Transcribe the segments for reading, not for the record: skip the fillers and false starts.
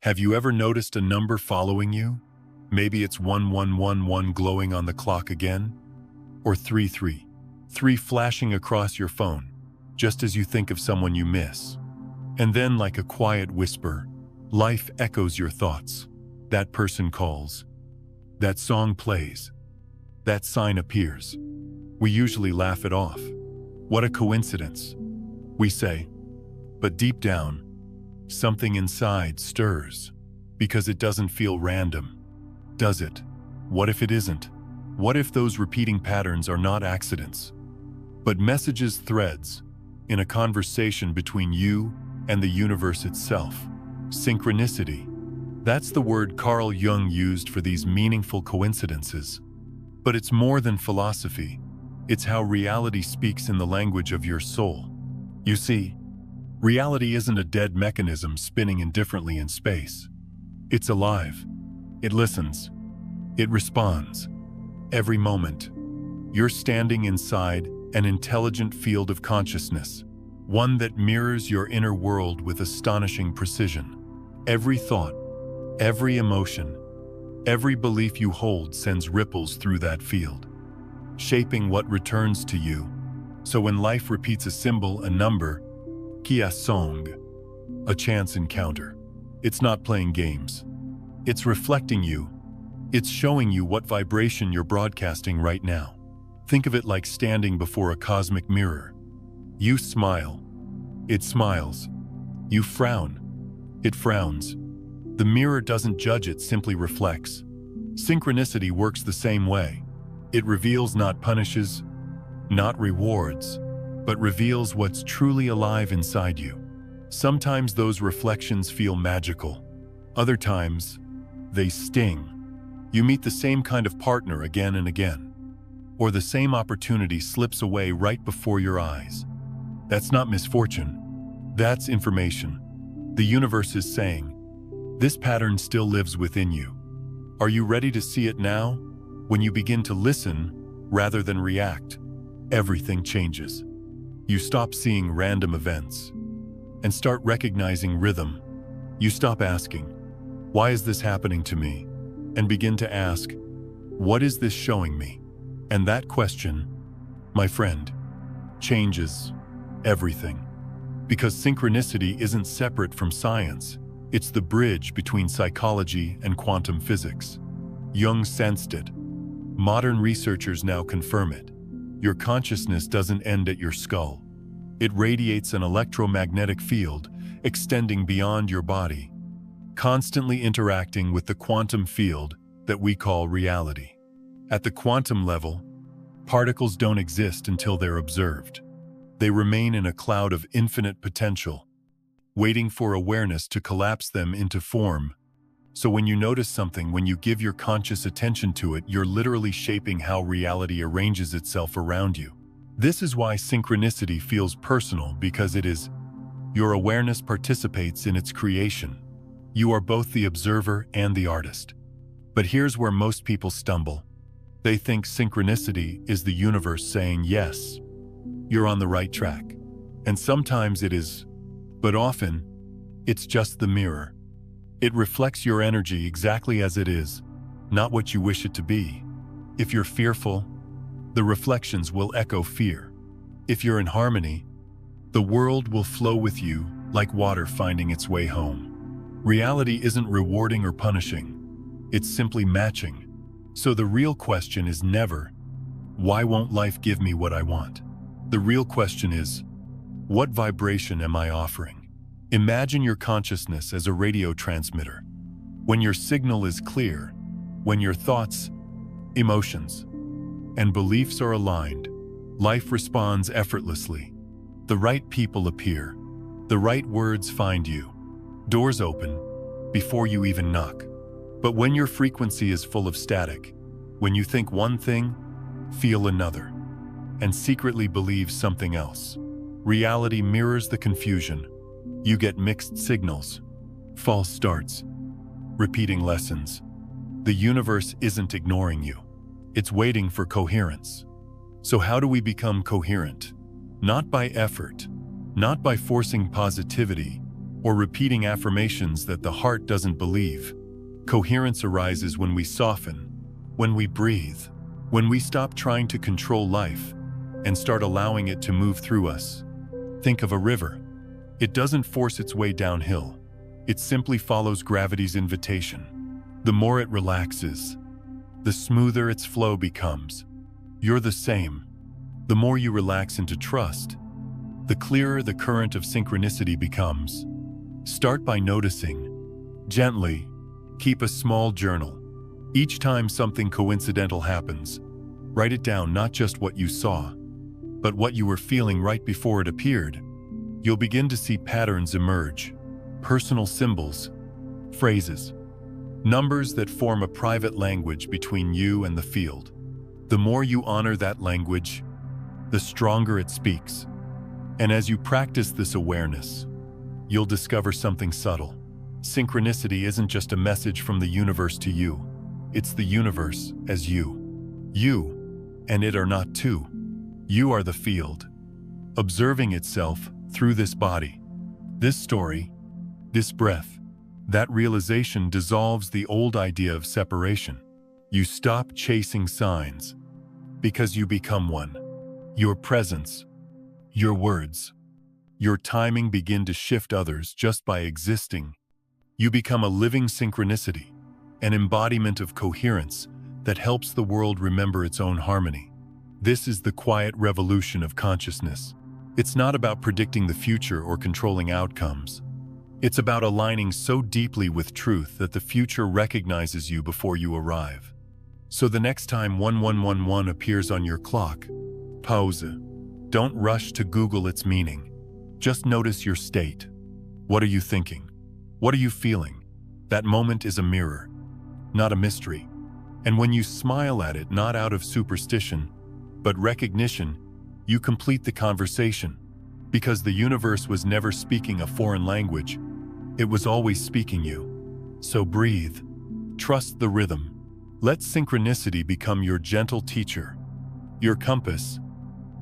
Have you ever noticed a number following you? Maybe it's 1111 glowing on the clock again, or 333 flashing across your phone, just as you think of someone you miss. And then, like a quiet whisper, life echoes your thoughts. That person calls. That song plays. That sign appears. We usually laugh it off. What a coincidence, we say. But deep down, something inside stirs, because it doesn't feel random. Does it? What if it isn't? What if those repeating patterns are not accidents, but messages, threads, in a conversation between you and the universe itself? Synchronicity. That's the word Carl Jung used for these meaningful coincidences. But it's more than philosophy. It's how reality speaks in the language of your soul. You see, reality isn't a dead mechanism spinning indifferently in space. It's alive. It listens. It responds. Every moment, you're standing inside an intelligent field of consciousness, one that mirrors your inner world with astonishing precision. Every thought, every emotion, every belief you hold sends ripples through that field, shaping what returns to you. So when life repeats a symbol, a number, kia song, a chance encounter, it's not playing games. It's reflecting you. It's showing you what vibration you're broadcasting right now. Think of it like standing before a cosmic mirror. You smile. It smiles. You frown. It frowns. The mirror doesn't judge, it simply reflects. Synchronicity works the same way. It reveals, not punishes, not rewards, but reveals what's truly alive inside you. Sometimes those reflections feel magical. Other times, they sting. You meet the same kind of partner again and again, or the same opportunity slips away right before your eyes. That's not misfortune. That's information. The universe is saying, this pattern still lives within you. Are you ready to see it now? When you begin to listen rather than react, everything changes. You stop seeing random events and start recognizing rhythm. You stop asking, why is this happening to me? And begin to ask, what is this showing me? And that question, my friend, changes everything. Because synchronicity isn't separate from science. It's the bridge between psychology and quantum physics. Jung sensed it. Modern researchers now confirm it. Your consciousness doesn't end at your skull. It radiates an electromagnetic field extending beyond your body, constantly interacting with the quantum field that we call reality. At the quantum level, particles don't exist until they're observed. They remain in a cloud of infinite potential, waiting for awareness to collapse them into form. So when you notice something, when you give your conscious attention to it, you're literally shaping how reality arranges itself around you. This is why synchronicity feels personal, because it is your awareness participates in its creation. You are both the observer and the artist. But here's where most people stumble. They think synchronicity is the universe saying, yes, you're on the right track. And sometimes it is, but often, it's just the mirror. It reflects your energy exactly as it is, not what you wish it to be. If you're fearful, the reflections will echo fear. If you're in harmony, the world will flow with you like water finding its way home. Reality isn't rewarding or punishing. It's simply matching. So the real question is never, why won't life give me what I want? The real question is, what vibration am I offering? Imagine your consciousness as a radio transmitter. When your signal is clear, when your thoughts, emotions, and beliefs are aligned, life responds effortlessly. The right people appear. The right words find you. Doors open before you even knock. But when your frequency is full of static, when you think one thing, feel another, and secretly believe something else, reality mirrors the confusion. You get mixed signals, false starts, repeating lessons. The universe isn't ignoring you. It's waiting for coherence. So how do we become coherent? Not by effort, not by forcing positivity, or repeating affirmations that the heart doesn't believe. Coherence arises when we soften, when we breathe, when we stop trying to control life and start allowing it to move through us. Think of a river. It doesn't force its way downhill. It simply follows gravity's invitation. The more it relaxes, the smoother its flow becomes. You're the same. The more you relax into trust, the clearer the current of synchronicity becomes. Start by noticing. Gently, keep a small journal. Each time something coincidental happens, write it down, not just what you saw, but what you were feeling right before it appeared. You'll begin to see patterns emerge, personal symbols, phrases, numbers that form a private language between you and the field. The more you honor that language, the stronger it speaks. And as you practice this awareness, you'll discover something subtle. Synchronicity isn't just a message from the universe to you. It's the universe as you. You and it are not two. You are the field, observing itself through this body, this story, this breath. That realization dissolves the old idea of separation. You stop chasing signs because you become one. Your presence, your words, your timing begin to shift others just by existing. You become a living synchronicity, an embodiment of coherence that helps the world remember its own harmony. This is the quiet revolution of consciousness. It's not about predicting the future or controlling outcomes. It's about aligning so deeply with truth that the future recognizes you before you arrive. So the next time 1111 appears on your clock, pause. Don't rush to Google its meaning. Just notice your state. What are you thinking? What are you feeling? That moment is a mirror, not a mystery. And when you smile at it, not out of superstition, but recognition, you complete the conversation. Because the universe was never speaking a foreign language, it was always speaking you. So breathe. Trust the rhythm. Let synchronicity become your gentle teacher, your compass,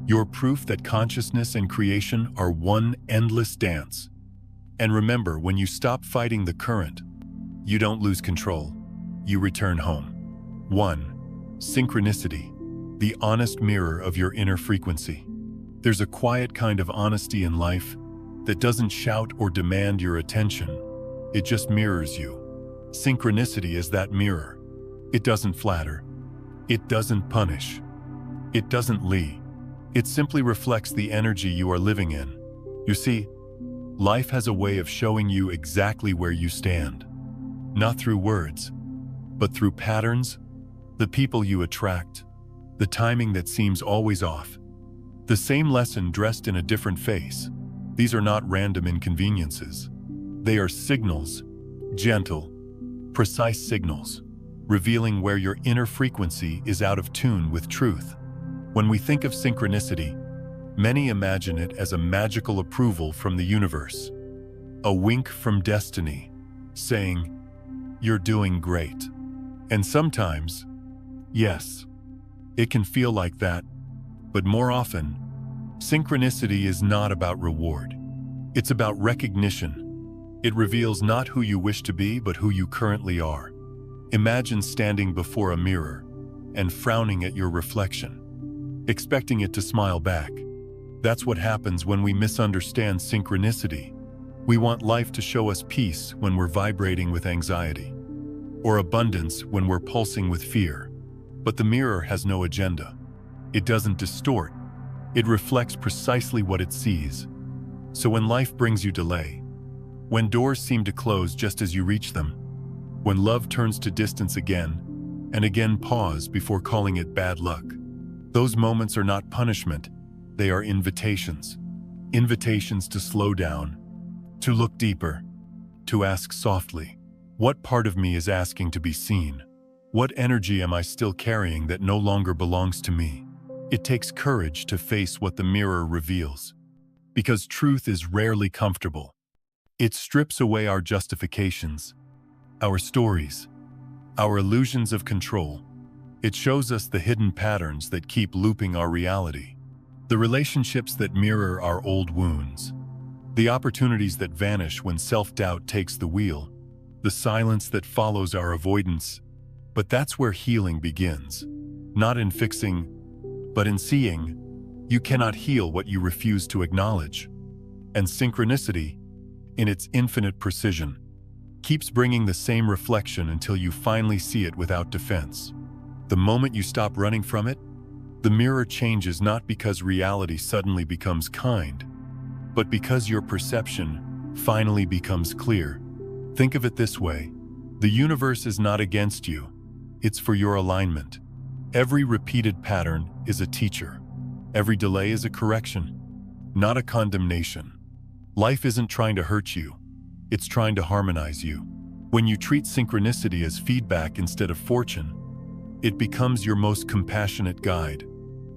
your proof that consciousness and creation are one endless dance. And remember, when you stop fighting the current, you don't lose control. You return home. 1. Synchronicity, the honest mirror of your inner frequency. There's a quiet kind of honesty in life that doesn't shout or demand your attention. It just mirrors you. Synchronicity is that mirror. It doesn't flatter. It doesn't punish. It doesn't lie. It simply reflects the energy you are living in. You see, life has a way of showing you exactly where you stand. Not through words, but through patterns, the people you attract, the timing that seems always off. The same lesson dressed in a different face. These are not random inconveniences. They are signals, gentle, precise signals, revealing where your inner frequency is out of tune with truth. When we think of synchronicity, many imagine it as a magical approval from the universe, a wink from destiny, saying, "You're doing great." And sometimes, yes, it can feel like that, but more often, synchronicity is not about reward. It's about recognition. It reveals not who you wish to be, but who you currently are. Imagine standing before a mirror and frowning at your reflection, expecting it to smile back. That's what happens when we misunderstand synchronicity. We want life to show us peace when we're vibrating with anxiety, or abundance when we're pulsing with fear. But the mirror has no agenda. It doesn't distort. It reflects precisely what it sees. So when life brings you delay, when doors seem to close just as you reach them, when love turns to distance again and again, pause before calling it bad luck. Those moments are not punishment. They are invitations. Invitations to slow down, to look deeper, to ask softly, what part of me is asking to be seen? What energy am I still carrying that no longer belongs to me? It takes courage to face what the mirror reveals, because truth is rarely comfortable. It strips away our justifications, our stories, our illusions of control. It shows us the hidden patterns that keep looping our reality, the relationships that mirror our old wounds, the opportunities that vanish when self-doubt takes the wheel, the silence that follows our avoidance. But that's where healing begins. Not in fixing, but in seeing. You cannot heal what you refuse to acknowledge. And synchronicity, in its infinite precision, keeps bringing the same reflection until you finally see it without defense. The moment you stop running from it, the mirror changes, not because reality suddenly becomes kind, but because your perception finally becomes clear. Think of it this way: the universe is not against you, it's for your alignment. Every repeated pattern is a teacher. Every delay is a correction, not a condemnation. Life isn't trying to hurt you, it's trying to harmonize you. When you treat synchronicity as feedback instead of fortune, it becomes your most compassionate guide.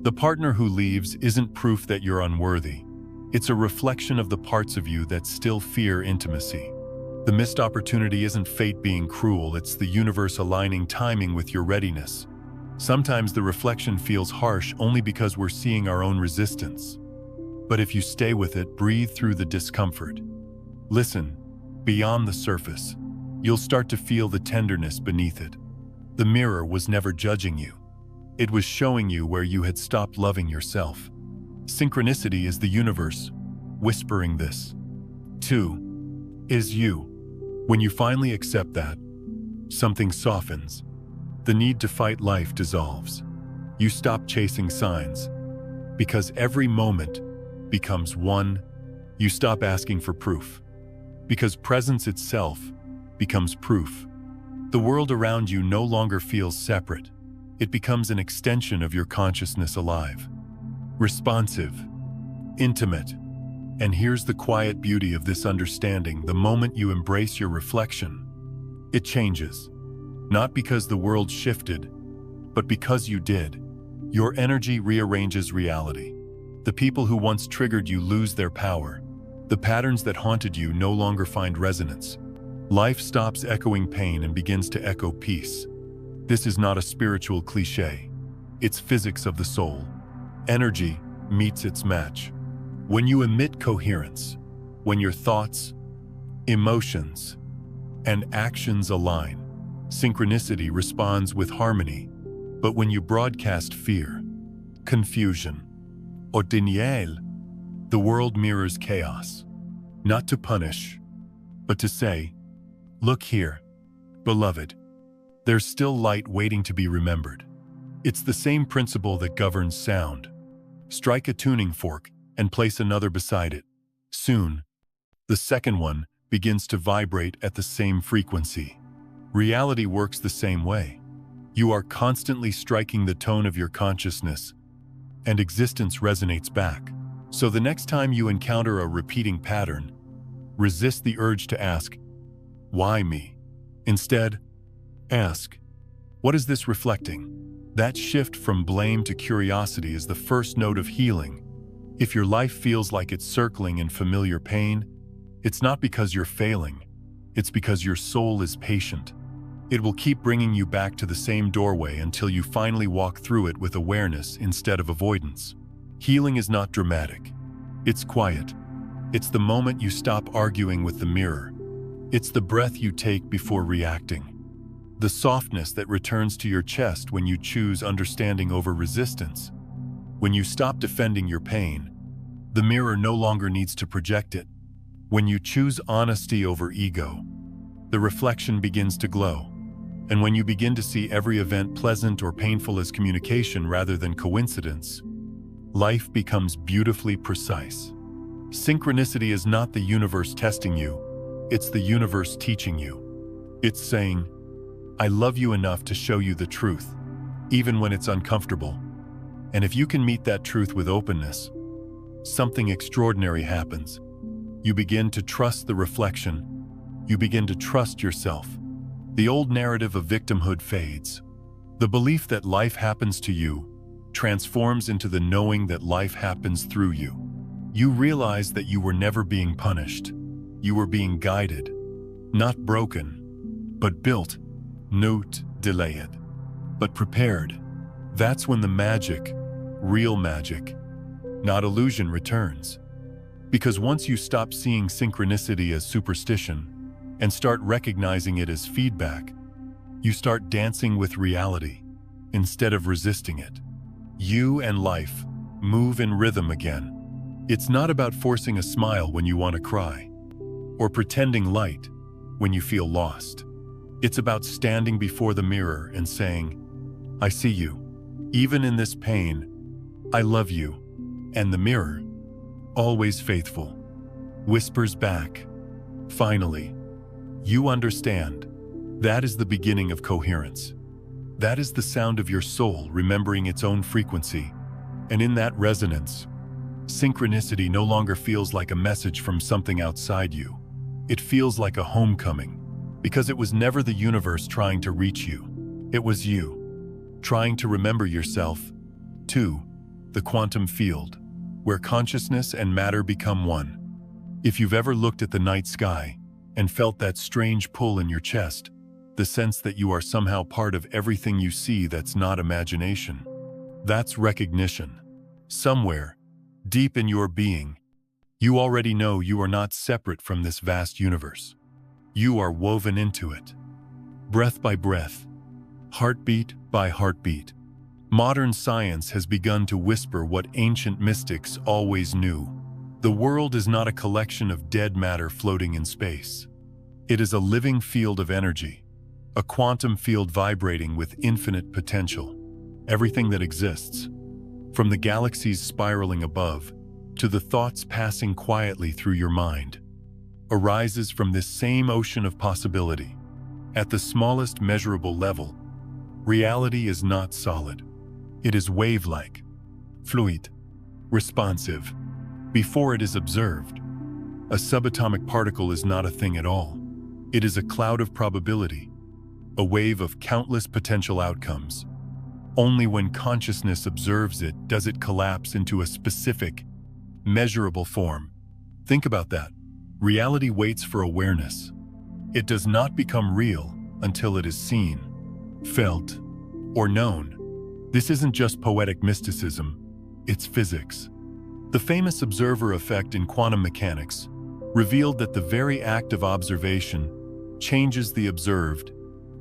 The partner who leaves isn't proof that you're unworthy. It's a reflection of the parts of you that still fear intimacy. The missed opportunity isn't fate being cruel, it's the universe aligning timing with your readiness. Sometimes the reflection feels harsh only because we're seeing our own resistance. But if you stay with it, breathe through the discomfort, listen beyond the surface, you'll start to feel the tenderness beneath it. The mirror was never judging you. It was showing you where you had stopped loving yourself. Synchronicity is the universe whispering this, too, is you. When you finally accept that, something softens. The need to fight life dissolves. You stop chasing signs, because every moment becomes one. You stop asking for proof, because presence itself becomes proof. The world around you no longer feels separate. It becomes an extension of your consciousness, alive, responsive, intimate. And here's the quiet beauty of this understanding: the moment you embrace your reflection, it changes. Not because the world shifted, but because you did. Your energy rearranges reality. The people who once triggered you lose their power. The patterns that haunted you no longer find resonance. Life stops echoing pain and begins to echo peace. This is not a spiritual cliché. It's physics of the soul. Energy meets its match. When you emit coherence, when your thoughts, emotions, and actions align, synchronicity responds with harmony. But when you broadcast fear, confusion, or denial, the world mirrors chaos. Not to punish, but to say, look here, beloved, there's still light waiting to be remembered. It's the same principle that governs sound. Strike a tuning fork and place another beside it. Soon, the second one begins to vibrate at the same frequency. Reality works the same way. You are constantly striking the tone of your consciousness, and existence resonates back. So the next time you encounter a repeating pattern, resist the urge to ask, why me? Instead, ask, what is this reflecting? That shift from blame to curiosity is the first note of healing. If your life feels like it's circling in familiar pain, it's not because you're failing, it's because your soul is patient. It will keep bringing you back to the same doorway until you finally walk through it with awareness instead of avoidance. Healing is not dramatic. It's quiet. It's the moment you stop arguing with the mirror. It's the breath you take before reacting. The softness that returns to your chest when you choose understanding over resistance. When you stop defending your pain, the mirror no longer needs to project it. When you choose honesty over ego, the reflection begins to glow. And when you begin to see every event, pleasant or painful, as communication rather than coincidence, life becomes beautifully precise. Synchronicity is not the universe testing you, it's the universe teaching you. It's saying, I love you enough to show you the truth, even when it's uncomfortable. And if you can meet that truth with openness, something extraordinary happens. You begin to trust the reflection. You begin to trust yourself. The old narrative of victimhood fades. The belief that life happens to you transforms into the knowing that life happens through you. You realize that you were never being punished. You were being guided, not broken, but built, not delayed, but prepared. That's when the magic, real magic, not illusion, returns. Because once you stop seeing synchronicity as superstition and start recognizing it as feedback, you start dancing with reality instead of resisting it. You and life move in rhythm again. It's not about forcing a smile when you want to cry, or pretending light when you feel lost. It's about standing before the mirror and saying, I see you. Even in this pain, I love you. And the mirror, always faithful, whispers back, finally, you understand. That is the beginning of coherence. That is the sound of your soul remembering its own frequency. And in that resonance, synchronicity no longer feels like a message from something outside you. It feels like a homecoming, because it was never the universe trying to reach you. It was you, trying to remember yourself, too, the quantum field, where consciousness and matter become one. If you've ever looked at the night sky and felt that strange pull in your chest, the sense that you are somehow part of everything you see that's not imagination, that's recognition. Somewhere, deep in your being, you already know you are not separate from this vast universe. You are woven into it. Breath by breath, heartbeat by heartbeat. Modern science has begun to whisper what ancient mystics always knew. The world is not a collection of dead matter floating in space. It is a living field of energy, a quantum field vibrating with infinite potential. Everything that exists, from the galaxies spiraling above to the thoughts passing quietly through your mind, arises from this same ocean of possibility. At the smallest measurable level, reality is not solid. It is wave-like, fluid, responsive. Before it is observed, a subatomic particle is not a thing at all. It is a cloud of probability, a wave of countless potential outcomes. Only when consciousness observes it does it collapse into a specific, measurable form. Think about that. Reality waits for awareness. It does not become real until it is seen, felt, or known. This isn't just poetic mysticism, it's physics. The famous observer effect in quantum mechanics revealed that the very act of observation changes the observed.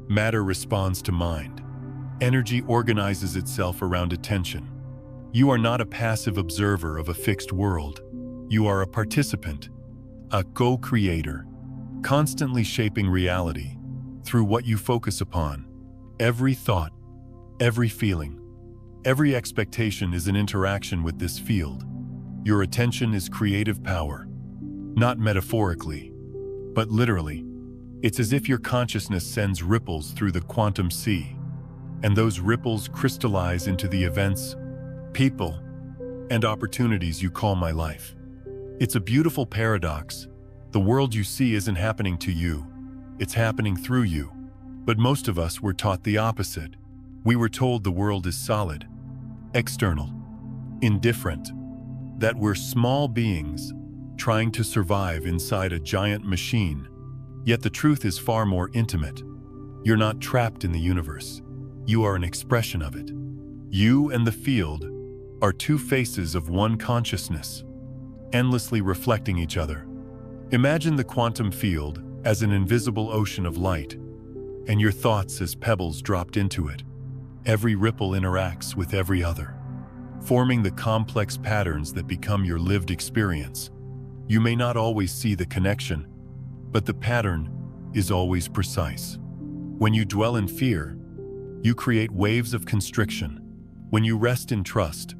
Matter responds to mind. Energy organizes itself around attention. You are not a passive observer of a fixed world. You are a participant, a co-creator, constantly shaping reality through what you focus upon. Every thought, every feeling, every expectation is an interaction with this field. Your attention is creative power, not metaphorically, but literally. It's as if your consciousness sends ripples through the quantum sea, and those ripples crystallize into the events, people, and opportunities you call my life. It's a beautiful paradox. The world you see isn't happening to you, it's happening through you. But most of us were taught the opposite. We were told the world is solid, external, indifferent, that we're small beings trying to survive inside a giant machine. Yet the truth is far more intimate. You're not trapped in the universe. You are an expression of it. You and the field are two faces of one consciousness, endlessly reflecting each other. Imagine the quantum field as an invisible ocean of light, and your thoughts as pebbles dropped into it. Every ripple interacts with every other, forming the complex patterns that become your lived experience. You may not always see the connection, but the pattern is always precise. When you dwell in fear, you create waves of constriction. When you rest in trust,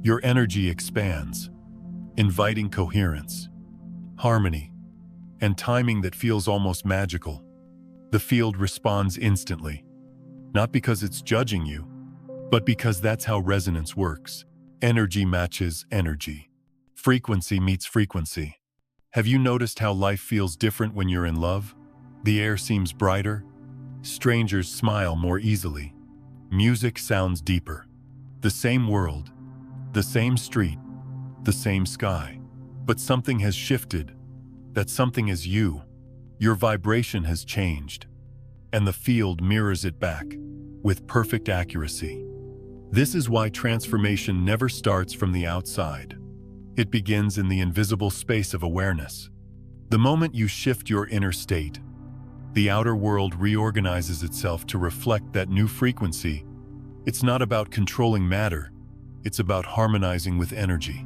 your energy expands, inviting coherence, harmony, and timing that feels almost magical. The field responds instantly, not because it's judging you, but because that's how resonance works. Energy matches energy. Frequency meets frequency. Have you noticed how life feels different when you're in love? The air seems brighter. Strangers smile more easily. Music sounds deeper. The same world, the same street, the same sky. But something has shifted. That something is you. Your vibration has changed, and the field mirrors it back with perfect accuracy. This is why transformation never starts from the outside. It begins in the invisible space of awareness. The moment you shift your inner state, the outer world reorganizes itself to reflect that new frequency. It's not about controlling matter, it's about harmonizing with energy.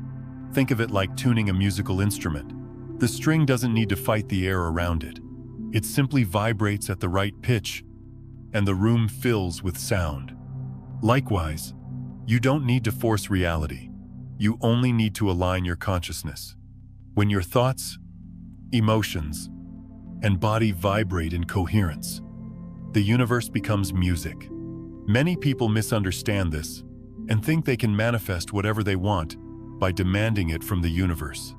Think of it like tuning a musical instrument. The string doesn't need to fight the air around it. It simply vibrates at the right pitch, and the room fills with sound. Likewise, you don't need to force reality. You only need to align your consciousness. When your thoughts, emotions, and body vibrate in coherence, the universe becomes music. Many people misunderstand this and think they can manifest whatever they want by demanding it from the universe.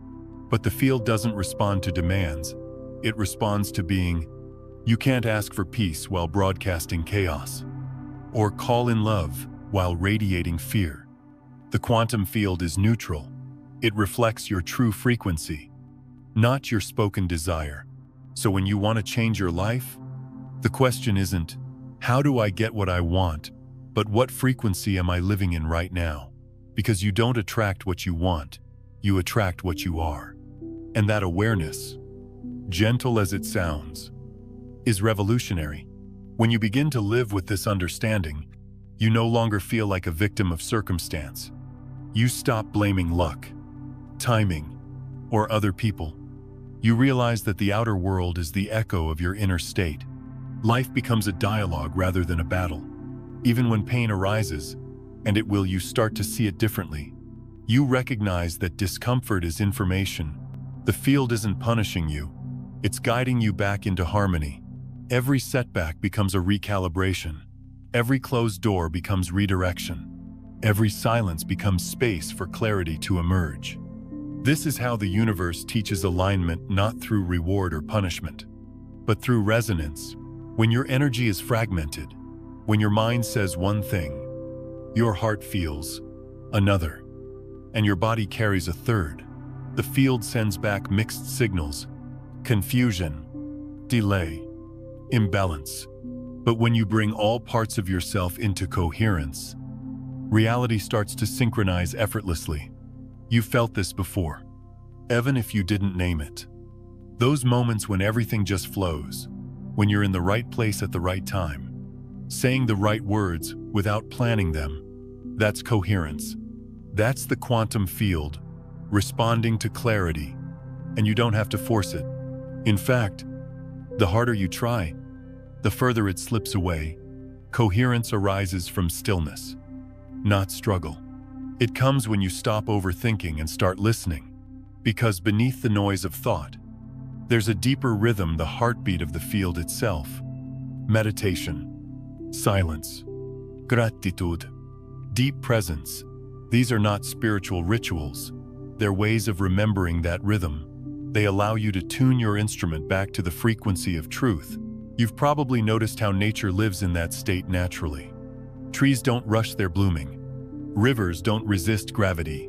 But the field doesn't respond to demands, it responds to being. You can't ask for peace while broadcasting chaos, or call in love while radiating fear. The quantum field is neutral. It reflects your true frequency, not your spoken desire. So when you want to change your life, the question isn't, how do I get what I want, but what frequency am I living in right now? Because you don't attract what you want, you attract what you are. And that awareness, gentle as it sounds, is revolutionary. When you begin to live with this understanding, you no longer feel like a victim of circumstance. You stop blaming luck, timing, or other people. You realize that the outer world is the echo of your inner state. Life becomes a dialogue rather than a battle. Even when pain arises, and it will, you start to see it differently. You recognize that discomfort is information. The field isn't punishing you, it's guiding you back into harmony. Every setback becomes a recalibration. Every closed door becomes redirection. Every silence becomes space for clarity to emerge. This is how the universe teaches alignment, not through reward or punishment, but through resonance. When your energy is fragmented, when your mind says one thing, your heart feels another, and your body carries a third. The field sends back mixed signals, confusion, delay, imbalance. But when you bring all parts of yourself into coherence, reality starts to synchronize effortlessly. You felt this before, even if you didn't name it. Those moments when everything just flows, when you're in the right place at the right time, saying the right words without planning them, that's coherence. That's the quantum field, responding to clarity, and you don't have to force it. In fact, the harder you try, the further it slips away. Coherence arises from stillness, not struggle. It comes when you stop overthinking and start listening, because beneath the noise of thought, there's a deeper rhythm, the heartbeat of the field itself. Meditation, silence, gratitude, deep presence. These are not spiritual rituals. They're ways of remembering that rhythm. They allow you to tune your instrument back to the frequency of truth. You've probably noticed how nature lives in that state naturally. Trees don't rush their blooming. Rivers don't resist gravity.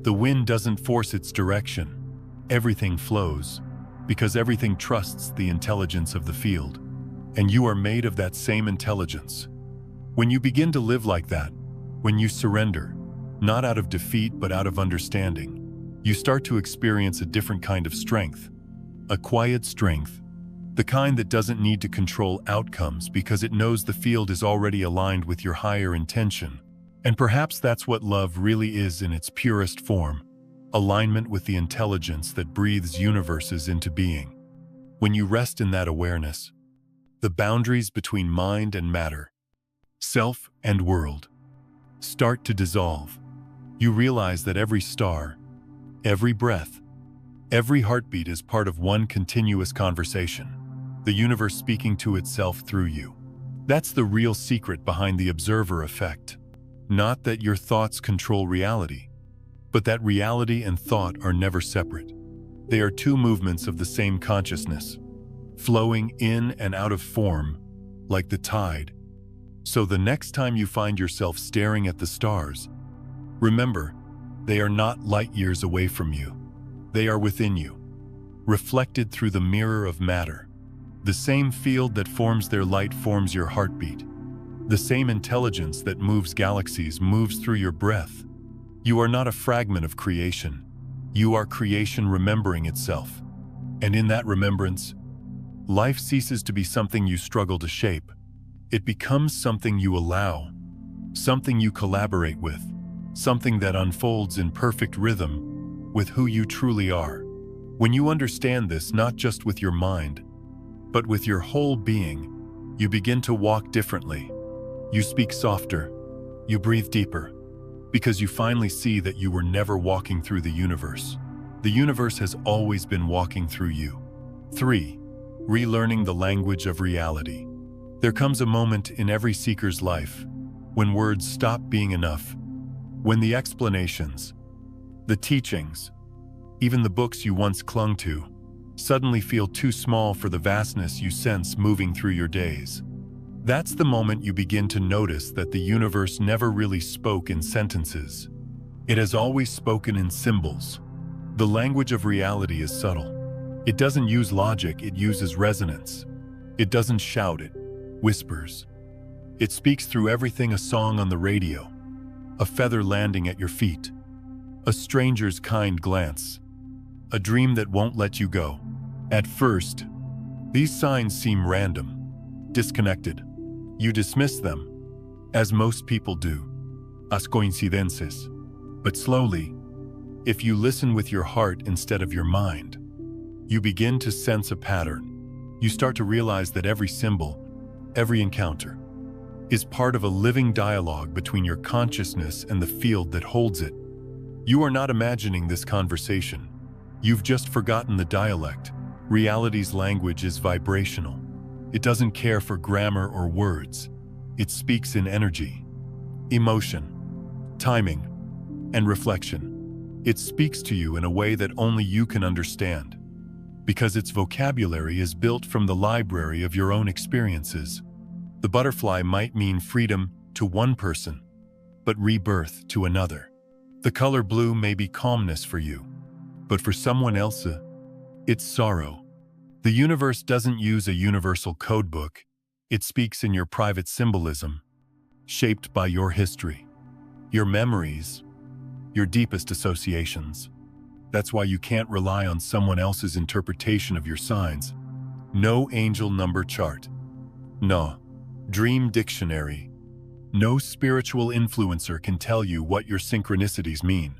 The wind doesn't force its direction. Everything flows, because everything trusts the intelligence of the field. And you are made of that same intelligence. When you begin to live like that, when you surrender, not out of defeat but out of understanding, you start to experience a different kind of strength. A quiet strength, the kind that doesn't need to control outcomes because it knows the field is already aligned with your higher intention. And perhaps that's what love really is in its purest form, alignment with the intelligence that breathes universes into being. When you rest in that awareness, the boundaries between mind and matter, self and world, start to dissolve. You realize that every star, every breath, every heartbeat is part of one continuous conversation, the universe speaking to itself through you. That's the real secret behind the observer effect. Not that your thoughts control reality, but that reality and thought are never separate. They are two movements of the same consciousness, flowing in and out of form, like the tide. So the next time you find yourself staring at the stars, remember, they are not light years away from you. They are within you, reflected through the mirror of matter. The same field that forms their light forms your heartbeat. The same intelligence that moves galaxies moves through your breath. You are not a fragment of creation. You are creation remembering itself. And in that remembrance, life ceases to be something you struggle to shape. It becomes something you allow, something you collaborate with, something that unfolds in perfect rhythm with who you truly are. When you understand this not just with your mind, but with your whole being, you begin to walk differently. You speak softer, you breathe deeper, because you finally see that you were never walking through the universe. The universe has always been walking through you. 3. Relearning the language of reality. There comes a moment in every seeker's life when words stop being enough, when the explanations, the teachings, even the books you once clung to, suddenly feel too small for the vastness you sense moving through your days. That's the moment you begin to notice that the universe never really spoke in sentences. It has always spoken in symbols. The language of reality is subtle. It doesn't use logic, it uses resonance. It doesn't shout, it whispers. It speaks through everything: a song on the radio, a feather landing at your feet, a stranger's kind glance, a dream that won't let you go. At first, these signs seem random, disconnected. You dismiss them, as most people do, as coincidencias. But slowly, if you listen with your heart instead of your mind, you begin to sense a pattern. You start to realize that every symbol, every encounter, is part of a living dialogue between your consciousness and the field that holds it. You are not imagining this conversation. You've just forgotten the dialect. Reality's language is vibrational. It doesn't care for grammar or words. It speaks in energy, emotion, timing, and reflection. It speaks to you in a way that only you can understand, because its vocabulary is built from the library of your own experiences. The butterfly might mean freedom to one person, but rebirth to another. The color blue may be calmness for you, but for someone else, it's sorrow. The universe doesn't use a universal codebook. It speaks in your private symbolism, shaped by your history, your memories, your deepest associations. That's why you can't rely on someone else's interpretation of your signs. No angel number chart. No dream dictionary. No spiritual influencer can tell you what your synchronicities mean.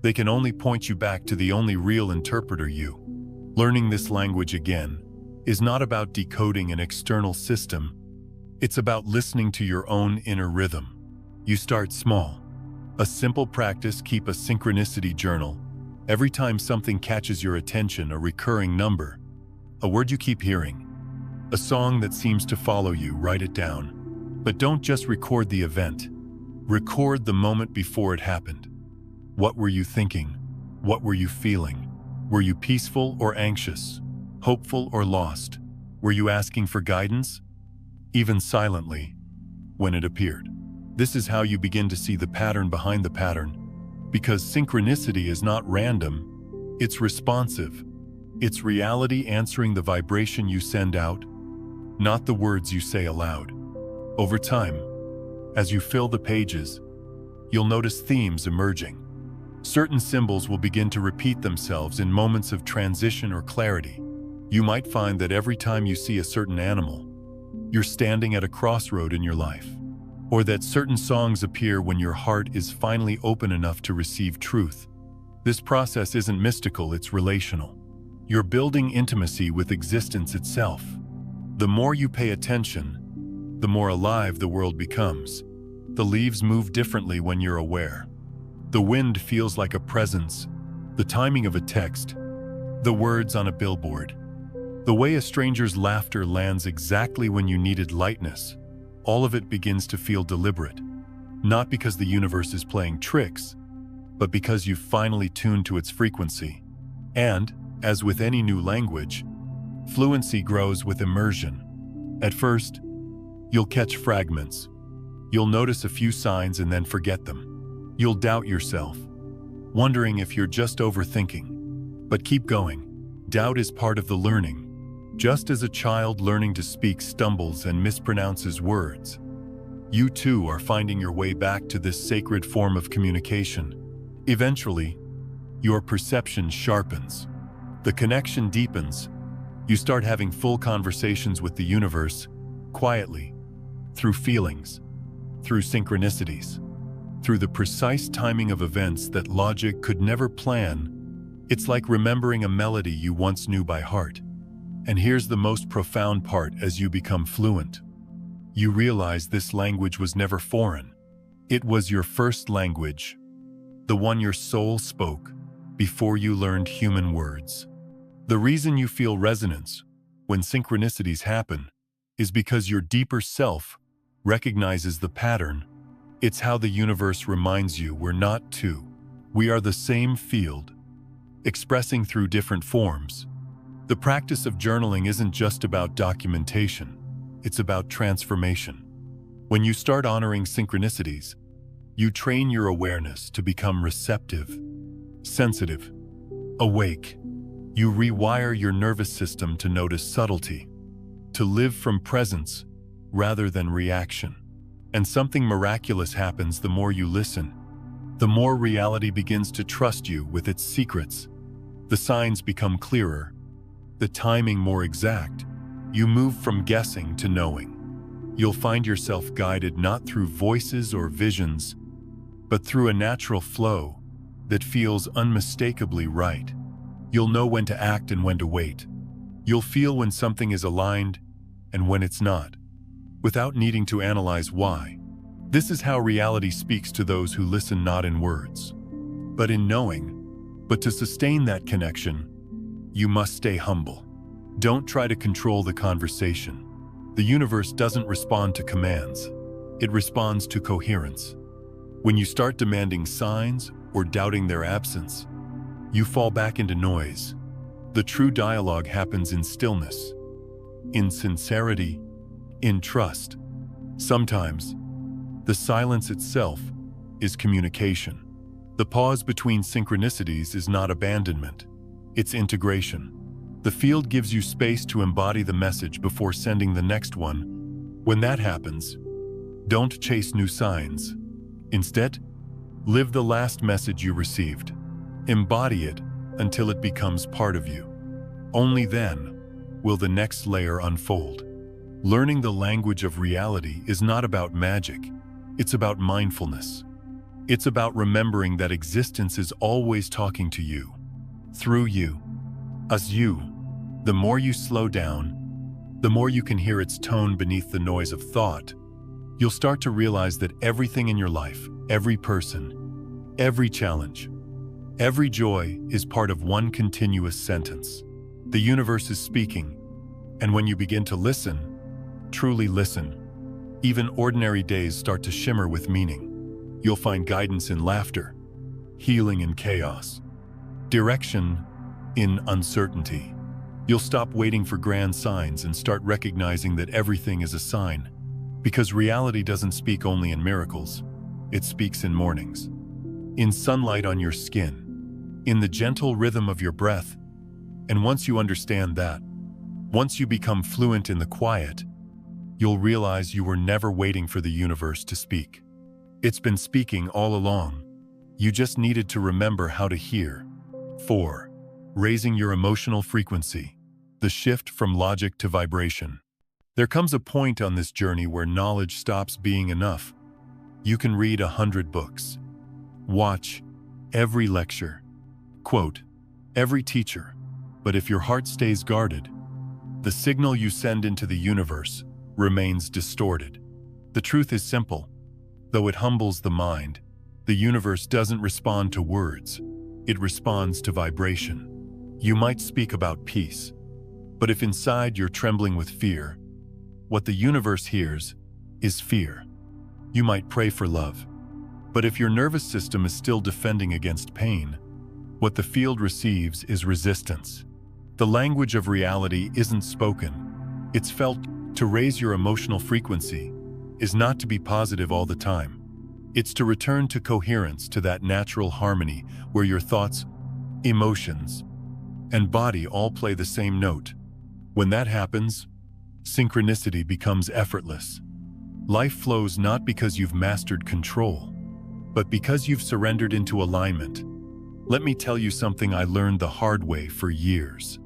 They can only point you back to the only real interpreter, you. Learning this language again is not about decoding an external system. It's about listening to your own inner rhythm. You start small. A simple practice: keep a synchronicity journal. Every time something catches your attention, a recurring number, a word you keep hearing, a song that seems to follow you, write it down. But don't just record the event. Record the moment before it happened. What were you thinking? What were you feeling? Were you peaceful or anxious? Hopeful or lost? Were you asking for guidance? Even silently, when it appeared. This is how you begin to see the pattern behind the pattern. Because synchronicity is not random, it's responsive. It's reality answering the vibration you send out, not the words you say aloud. Over time, as you fill the pages, you'll notice themes emerging. Certain symbols will begin to repeat themselves in moments of transition or clarity. You might find that every time you see a certain animal, you're standing at a crossroad in your life. Or that certain songs appear when your heart is finally open enough to receive truth. This process isn't mystical, it's relational. You're building intimacy with existence itself. The more you pay attention, the more alive the world becomes. The leaves move differently when you're aware. The wind feels like a presence, the timing of a text, the words on a billboard. The way a stranger's laughter lands exactly when you needed lightness. All of it begins to feel deliberate. Not because the universe is playing tricks, but because you've finally tuned to its frequency. And, as with any new language, fluency grows with immersion. At first, you'll catch fragments. You'll notice a few signs and then forget them. You'll doubt yourself, wondering if you're just overthinking. But keep going. Doubt is part of the learning. Just as a child learning to speak stumbles and mispronounces words, you too are finding your way back to this sacred form of communication. Eventually, your perception sharpens. The connection deepens. You start having full conversations with the universe, quietly, through feelings, through synchronicities, through the precise timing of events that logic could never plan. It's like remembering a melody you once knew by heart. And here's the most profound part: as you become fluent, you realize this language was never foreign. It was your first language, the one your soul spoke before you learned human words. The reason you feel resonance when synchronicities happen is because your deeper self recognizes the pattern. It's how the universe reminds you we're not two. We are the same field, expressing through different forms. The practice of journaling isn't just about documentation, it's about transformation. When you start honoring synchronicities, you train your awareness to become receptive, sensitive, awake. You rewire your nervous system to notice subtlety, to live from presence rather than reaction. And something miraculous happens the more you listen. The more reality begins to trust you with its secrets. The signs become clearer, the timing more exact. You move from guessing to knowing. You'll find yourself guided not through voices or visions, but through a natural flow that feels unmistakably right. You'll know when to act and when to wait. You'll feel when something is aligned and when it's not, without needing to analyze why. This is how reality speaks to those who listen not in words, but in knowing. But to sustain that connection, you must stay humble. Don't try to control the conversation. The universe doesn't respond to commands. It responds to coherence. When you start demanding signs or doubting their absence, you fall back into noise. The true dialogue happens in stillness, in sincerity, in trust. Sometimes, the silence itself is communication. The pause between synchronicities is not abandonment, it's integration. The field gives you space to embody the message before sending the next one. When that happens, don't chase new signs. Instead, live the last message you received. Embody it until it becomes part of you. Only then will the next layer unfold. Learning the language of reality is not about magic. It's about mindfulness. It's about remembering that existence is always talking to you, through you, as you. The more you slow down, the more you can hear its tone beneath the noise of thought. You'll start to realize that everything in your life, every person, every challenge, every joy is part of one continuous sentence. The universe is speaking, and when you begin to listen, truly listen, even ordinary days start to shimmer with meaning. You'll find guidance in laughter, healing in chaos, direction in uncertainty. You'll stop waiting for grand signs and start recognizing that everything is a sign. Because reality doesn't speak only in miracles, it speaks in mornings, in sunlight on your skin, in the gentle rhythm of your breath. And once you understand that, once you become fluent in the quiet, you'll realize you were never waiting for the universe to speak. It's been speaking all along. You just needed to remember how to hear. 4. Raising your emotional frequency. The shift from logic to vibration. There comes a point on this journey where knowledge stops being enough. You can read 100 books, watch every lecture, quote every teacher, but if your heart stays guarded, the signal you send into the universe remains distorted. The truth is simple. Though it humbles the mind, the universe doesn't respond to words. It responds to vibration. You might speak about peace, but if inside you're trembling with fear, what the universe hears is fear. You might pray for love, but if your nervous system is still defending against pain, what the field receives is resistance. The language of reality isn't spoken, it's felt. To raise your emotional frequency is not to be positive all the time. It's to return to coherence, to that natural harmony where your thoughts, emotions, and body all play the same note. When that happens, synchronicity becomes effortless. Life flows not because you've mastered control, but because you've surrendered into alignment. Let me tell you something I learned the hard way for years.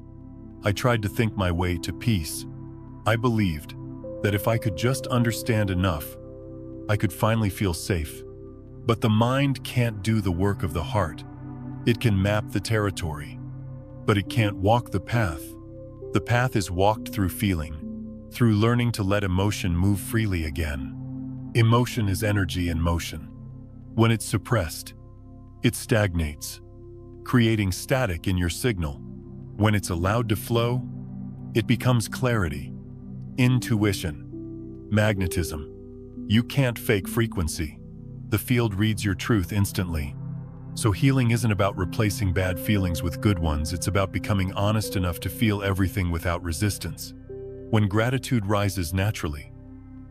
I tried to think my way to peace. I believed that if I could just understand enough, I could finally feel safe. But the mind can't do the work of the heart. It can map the territory, but it can't walk the path. The path is walked through feeling, through learning to let emotion move freely again. Emotion is energy in motion. When it's suppressed, it stagnates, creating static in your signal. When it's allowed to flow, it becomes clarity, intuition, magnetism. You can't fake frequency. The field reads your truth instantly. So healing isn't about replacing bad feelings with good ones, it's about becoming honest enough to feel everything without resistance. When gratitude rises naturally,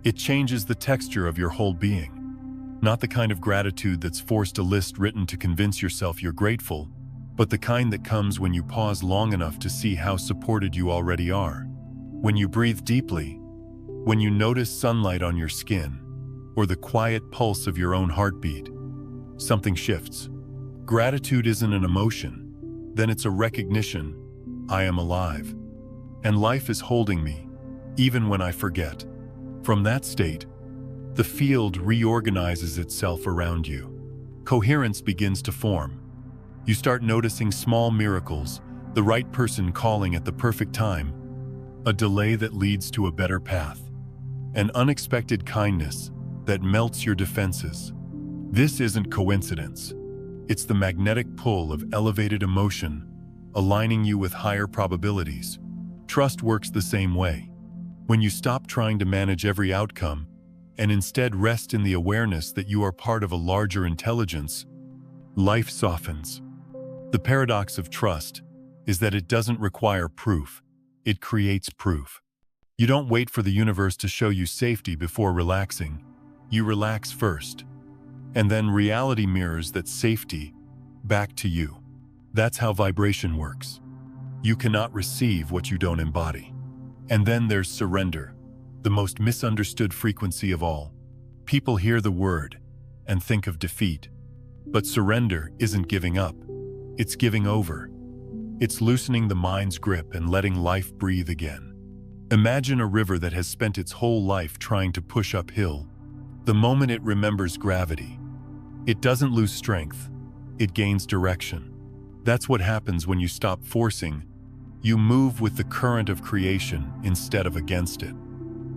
it changes the texture of your whole being. Not the kind of gratitude that's forced a list written to convince yourself you're grateful, but the kind that comes when you pause long enough to see how supported you already are. When you breathe deeply, when you notice sunlight on your skin, or the quiet pulse of your own heartbeat, something shifts. Gratitude isn't an emotion, then it's a recognition. I am alive, and life is holding me, even when I forget. From that state, the field reorganizes itself around you. Coherence begins to form. You start noticing small miracles, the right person calling at the perfect time, a delay that leads to a better path, an unexpected kindness that melts your defenses. This isn't coincidence. It's the magnetic pull of elevated emotion, aligning you with higher probabilities. Trust works the same way. When you stop trying to manage every outcome and instead rest in the awareness that you are part of a larger intelligence, life softens. The paradox of trust is that it doesn't require proof. It creates proof. You don't wait for the universe to show you safety before relaxing. You relax first. And then reality mirrors that safety back to you. That's how vibration works. You cannot receive what you don't embody. And then there's surrender, the most misunderstood frequency of all. People hear the word and think of defeat. But surrender isn't giving up. It's giving over. It's loosening the mind's grip and letting life breathe again. Imagine a river that has spent its whole life trying to push uphill. The moment it remembers gravity, it doesn't lose strength, it gains direction. That's what happens when you stop forcing. You move with the current of creation instead of against it.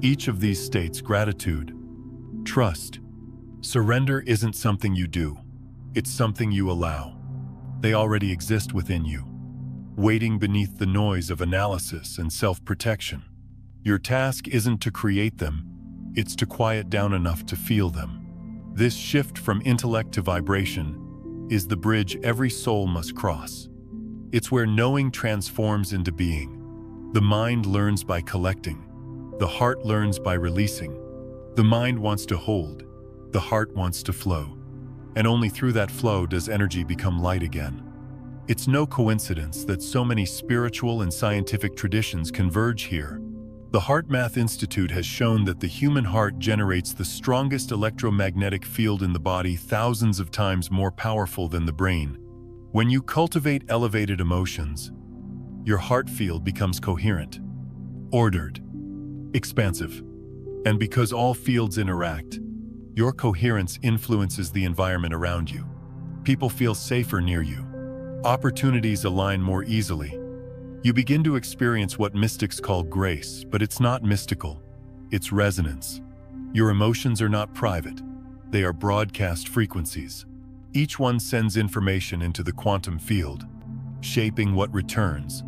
Each of these states, gratitude, trust, surrender, isn't something you do. It's something you allow. They already exist within you, waiting beneath the noise of analysis and self-protection. Your task isn't to create them, it's to quiet down enough to feel them. This shift from intellect to vibration is the bridge every soul must cross. It's where knowing transforms into being. The mind learns by collecting. The heart learns by releasing. The mind wants to hold. The heart wants to flow. And only through that flow does energy become light again. It's no coincidence that so many spiritual and scientific traditions converge here. The HeartMath Institute has shown that the human heart generates the strongest electromagnetic field in the body, thousands of times more powerful than the brain. When you cultivate elevated emotions, your heart field becomes coherent, ordered, expansive. And because all fields interact, your coherence influences the environment around you. People feel safer near you. Opportunities align more easily. You begin to experience what mystics call grace, but it's not mystical. It's resonance. Your emotions are not private. They are broadcast frequencies. Each one sends information into the quantum field, shaping what returns.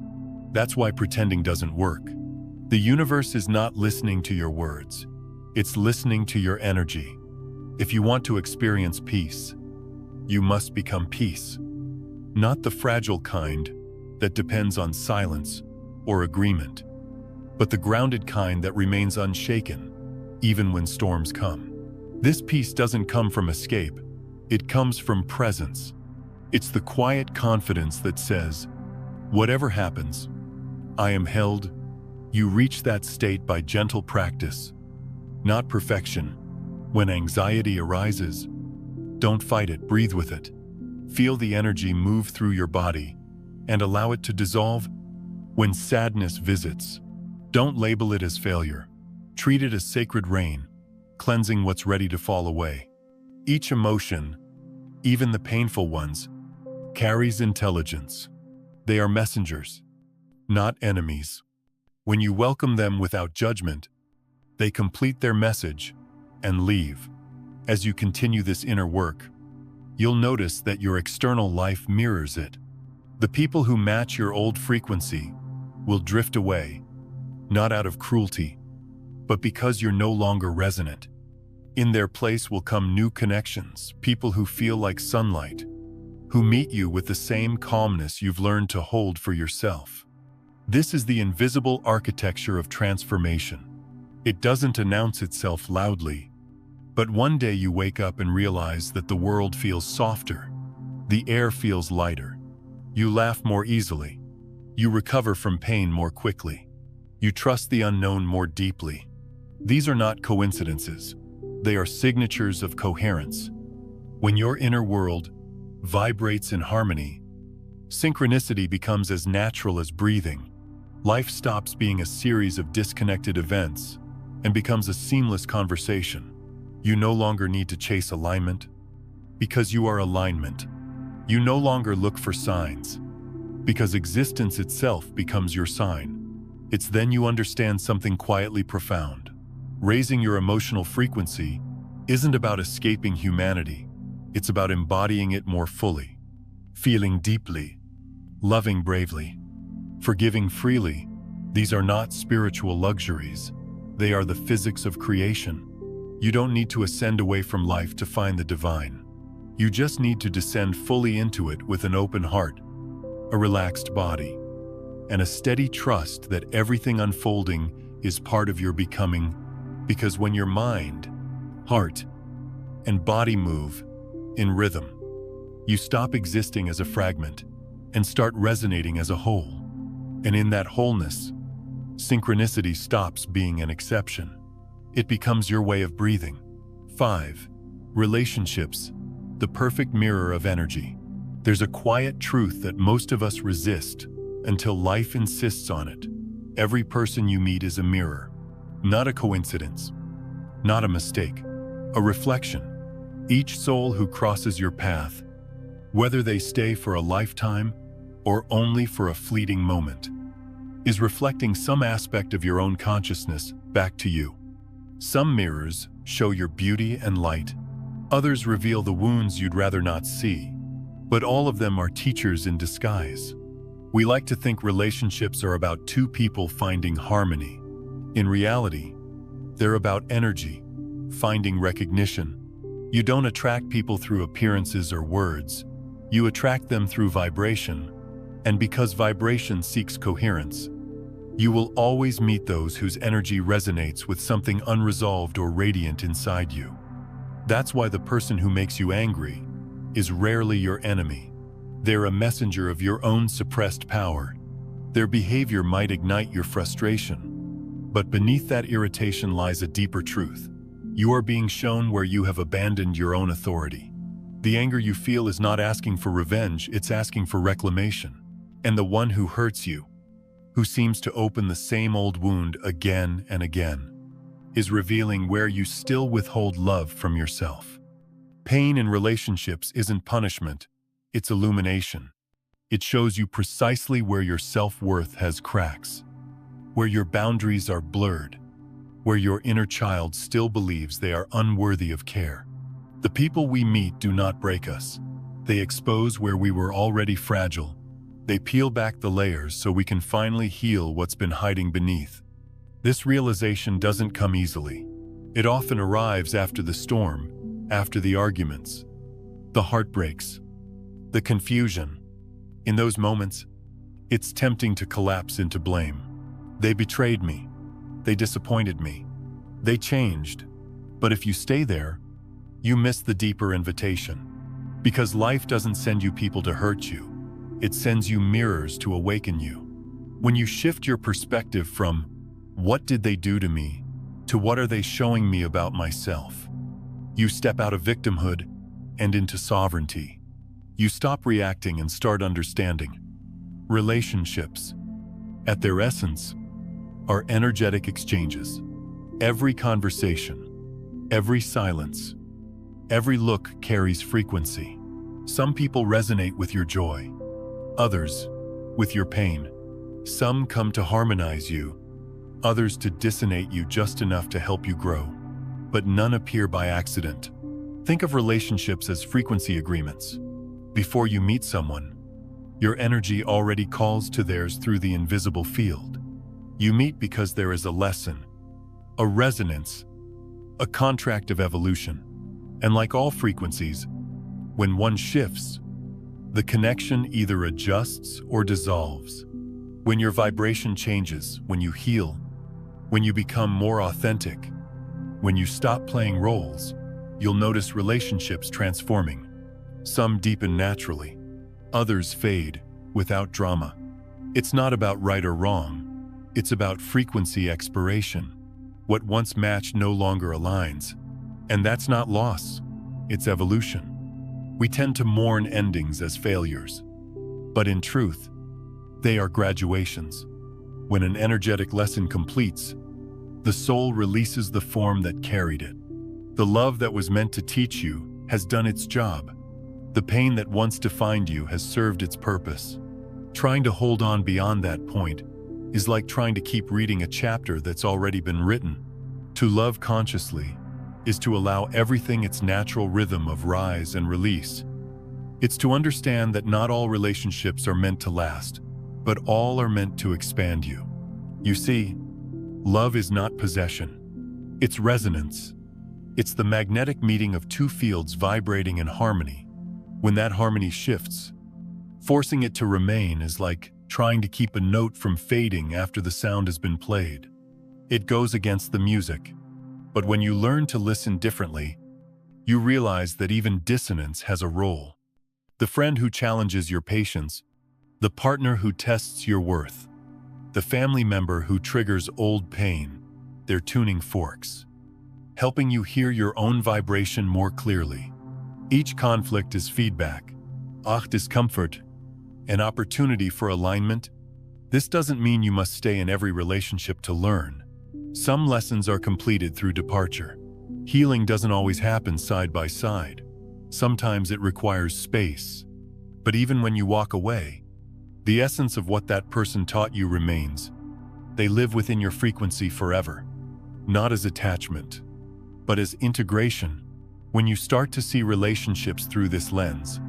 That's why pretending doesn't work. The universe is not listening to your words. It's listening to your energy. If you want to experience peace, you must become peace. Not the fragile kind that depends on silence or agreement, but the grounded kind that remains unshaken, even when storms come. This peace doesn't come from escape, it comes from presence. It's the quiet confidence that says, whatever happens, I am held. You reach that state by gentle practice, not perfection. When anxiety arises, don't fight it, breathe with it. Feel the energy move through your body and allow it to dissolve. When sadness visits, don't label it as failure. Treat it as sacred rain, cleansing what's ready to fall away. Each emotion, even the painful ones, carries intelligence. They are messengers, not enemies. When you welcome them without judgment, they complete their message and leave. As you continue this inner work, you'll notice that your external life mirrors it. The people who match your old frequency will drift away, not out of cruelty, but because you're no longer resonant. In their place will come new connections, people who feel like sunlight, who meet you with the same calmness you've learned to hold for yourself. This is the invisible architecture of transformation. It doesn't announce itself loudly, but one day you wake up and realize that the world feels softer. The air feels lighter. You laugh more easily. You recover from pain more quickly. You trust the unknown more deeply. These are not coincidences. They are signatures of coherence. When your inner world vibrates in harmony, synchronicity becomes as natural as breathing. Life stops being a series of disconnected events and becomes a seamless conversation. You no longer need to chase alignment, because you are alignment. You no longer look for signs, because existence itself becomes your sign. It's then you understand something quietly profound. Raising your emotional frequency isn't about escaping humanity. It's about embodying it more fully. Feeling deeply, loving bravely, forgiving freely. These are not spiritual luxuries. They are the physics of creation. You don't need to ascend away from life to find the divine. You just need to descend fully into it with an open heart, a relaxed body, and a steady trust that everything unfolding is part of your becoming. Because when your mind, heart, and body move in rhythm, you stop existing as a fragment and start resonating as a whole. And in that wholeness, synchronicity stops being an exception. It becomes your way of breathing. 5. Relationships, the perfect mirror of energy. There's a quiet truth that most of us resist until life insists on it. Every person you meet is a mirror, not a coincidence, not a mistake, a reflection. Each soul who crosses your path, whether they stay for a lifetime or only for a fleeting moment, is reflecting some aspect of your own consciousness back to you. Some mirrors show your beauty and light. Others reveal the wounds you'd rather not see. But all of them are teachers in disguise. We like to think relationships are about two people finding harmony. In reality, they're about energy, finding recognition. You don't attract people through appearances or words. You attract them through vibration. And because vibration seeks coherence, you will always meet those whose energy resonates with something unresolved or radiant inside you. That's why the person who makes you angry is rarely your enemy. They're a messenger of your own suppressed power. Their behavior might ignite your frustration, but beneath that irritation lies a deeper truth. You are being shown where you have abandoned your own authority. The anger you feel is not asking for revenge, it's asking for reclamation. And the one who hurts you, who seems to open the same old wound again and again, is revealing where you still withhold love from yourself. Pain in relationships isn't punishment, it's illumination. It shows you precisely where your self-worth has cracks, where your boundaries are blurred, where your inner child still believes they are unworthy of care. The people we meet do not break us. They expose where we were already fragile. They peel back the layers so we can finally heal what's been hiding beneath. This realization doesn't come easily. It often arrives after the storm, after the arguments, the heartbreaks, the confusion. In those moments, it's tempting to collapse into blame. They betrayed me. They disappointed me. They changed. But if you stay there, you miss the deeper invitation. Because life doesn't send you people to hurt you. It sends you mirrors to awaken you. When you shift your perspective from, what did they do to me, to what are they showing me about myself, you step out of victimhood and into sovereignty. You stop reacting and start understanding. Relationships, at their essence, are energetic exchanges. Every conversation, every silence, every look carries frequency. Some people resonate with your joy, others with your pain. Some come to harmonize you, others to dissonate you just enough to help you grow. But none appear by accident. Think of relationships as frequency agreements. Before you meet someone, your energy already calls to theirs through the invisible field. You meet because there is a lesson, a resonance, a contract of evolution. And like all frequencies, when one shifts, the connection either adjusts or dissolves. When your vibration changes, when you heal, when you become more authentic, when you stop playing roles, you'll notice relationships transforming. Some deepen naturally, others fade without drama. It's not about right or wrong, it's about frequency expiration. What once matched no longer aligns, and that's not loss, it's evolution. We tend to mourn endings as failures, but in truth, they are graduations. When an energetic lesson completes, the soul releases the form that carried it. The love that was meant to teach you has done its job. The pain that once defined you has served its purpose. Trying to hold on beyond that point is like trying to keep reading a chapter that's already been written. To love consciously is to allow everything its natural rhythm of rise and release. It's to understand that not all relationships are meant to last, but all are meant to expand you. You see, love is not possession. It's resonance. It's the magnetic meeting of two fields vibrating in harmony. When that harmony shifts, forcing it to remain is like trying to keep a note from fading after the sound has been played. It goes against the music. But when you learn to listen differently, you realize that even dissonance has a role. The friend who challenges your patience, the partner who tests your worth, the family member who triggers old pain, they're tuning forks, helping you hear your own vibration more clearly. Each conflict is feedback, discomfort, an opportunity for alignment. This doesn't mean you must stay in every relationship to learn. Some lessons are completed through departure. Healing doesn't always happen side by side. Sometimes it requires space. But even when you walk away, the essence of what that person taught you remains. They live within your frequency forever, not as attachment, but as integration. When you start to see relationships through this lens,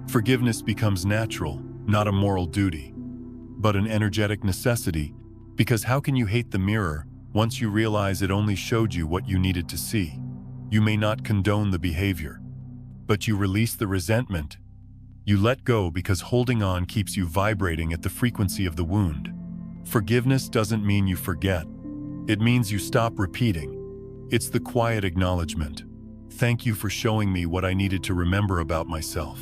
forgiveness becomes natural, not a moral duty, but an energetic necessity, because how can you hate the mirror once you realize it only showed you what you needed to see? You may not condone the behavior, but you release the resentment. You let go because holding on keeps you vibrating at the frequency of the wound. Forgiveness doesn't mean you forget. It means you stop repeating. It's the quiet acknowledgement. Thank you for showing me what I needed to remember about myself.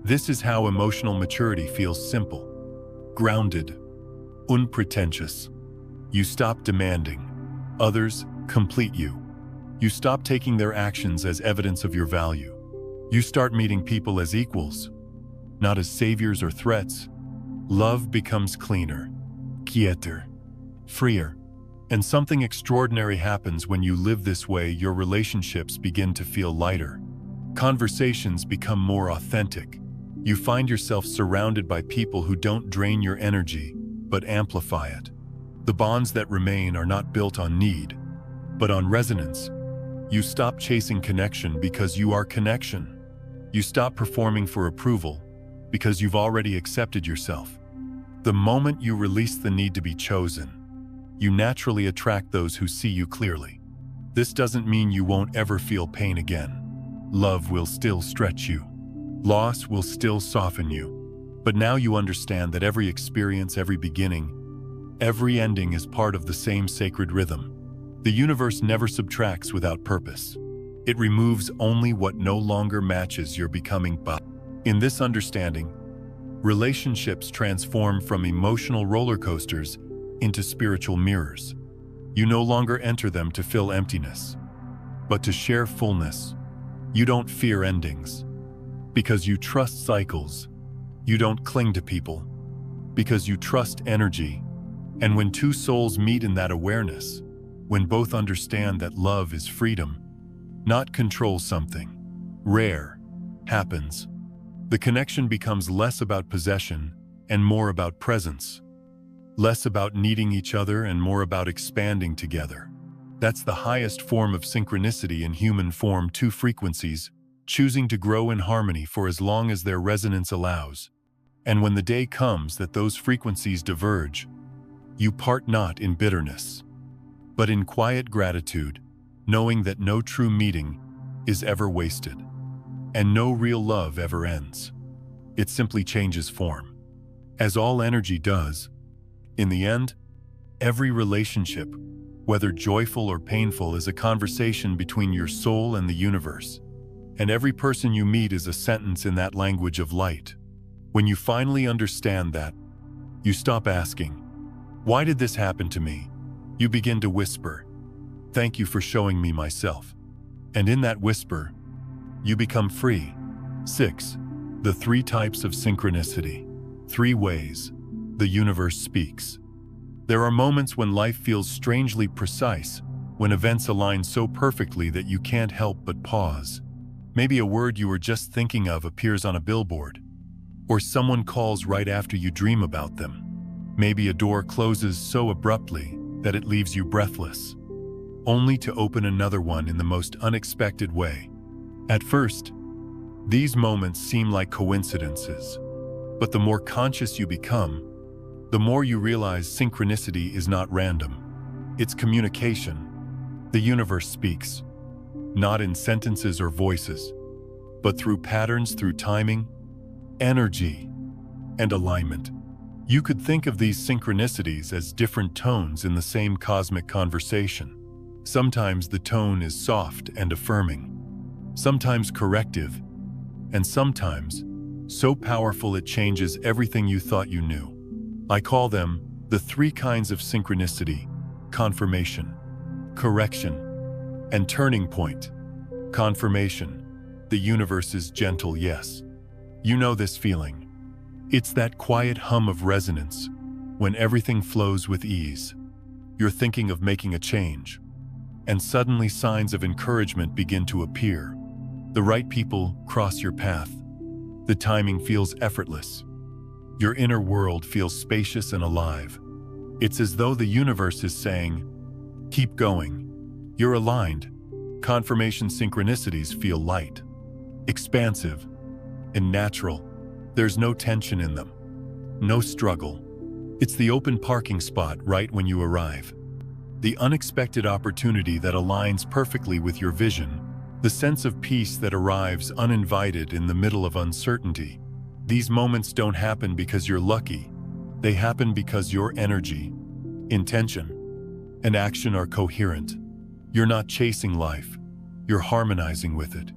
This is how emotional maturity feels: simple, grounded, unpretentious. You stop demanding others complete you. You stop taking their actions as evidence of your value. You start meeting people as equals, not as saviors or threats. Love becomes cleaner, quieter, freer. And something extraordinary happens when you live this way. Your relationships begin to feel lighter. Conversations become more authentic. You find yourself surrounded by people who don't drain your energy, but amplify it. The bonds that remain are not built on need, but on resonance. You stop chasing connection because you are connection. You stop performing for approval because you've already accepted yourself. The moment you release the need to be chosen, you naturally attract those who see you clearly. This doesn't mean you won't ever feel pain again. Love will still stretch you. Loss will still soften you. But now you understand that every experience, every beginning, every ending is part of the same sacred rhythm. The universe never subtracts without purpose. It removes only what no longer matches your becoming. In this understanding, relationships transform from emotional roller coasters into spiritual mirrors. You no longer enter them to fill emptiness, but to share fullness. You don't fear endings, Because you trust cycles. You don't cling to people. Because you trust energy. And when two souls meet in that awareness, when both understand that love is freedom, not control, something rare happens. The connection becomes less about possession and more about presence. Less about needing each other and more about expanding together. That's the highest form of synchronicity in human form, two frequencies, choosing to grow in harmony for as long as their resonance allows. And when the day comes that those frequencies diverge, you part not in bitterness, but in quiet gratitude, knowing that no true meeting is ever wasted, and no real love ever ends. It simply changes form. As all energy does, in the end, every relationship, whether joyful or painful, is a conversation between your soul and the universe. And every person you meet is a sentence in that language of light. When you finally understand that, you stop asking, "Why did this happen to me?" You begin to whisper, "Thank you for showing me myself." And in that whisper, you become free. 6. The 3 types of synchronicity. 3 ways the universe speaks. There are moments when life feels strangely precise, when events align so perfectly that you can't help but pause. Maybe a word you were just thinking of appears on a billboard, or someone calls right after you dream about them. Maybe a door closes so abruptly that it leaves you breathless, only to open another one in the most unexpected way. At first, these moments seem like coincidences, but the more conscious you become, the more you realize synchronicity is not random. It's communication. The universe speaks, not in sentences or voices, but through patterns, through timing, energy, and alignment. You could think of these synchronicities as different tones in the same cosmic conversation. Sometimes the tone is soft and affirming, sometimes corrective, and sometimes so powerful it changes everything you thought you knew. I call them the 3 kinds of synchronicity: confirmation, correction, and turning point. Confirmation: the universe's gentle yes. You know this feeling. It's that quiet hum of resonance when everything flows with ease. You're thinking of making a change, and suddenly signs of encouragement begin to appear. The right people cross your path. The timing feels effortless. Your inner world feels spacious and alive. It's as though the universe is saying, "Keep going. You're aligned." Confirmation synchronicities feel light, expansive, and natural. There's no tension in them, no struggle. It's the open parking spot right when you arrive, the unexpected opportunity that aligns perfectly with your vision, the sense of peace that arrives uninvited in the middle of uncertainty. These moments don't happen because you're lucky. They happen because your energy, intention, and action are coherent. You're not chasing life. You're harmonizing with it.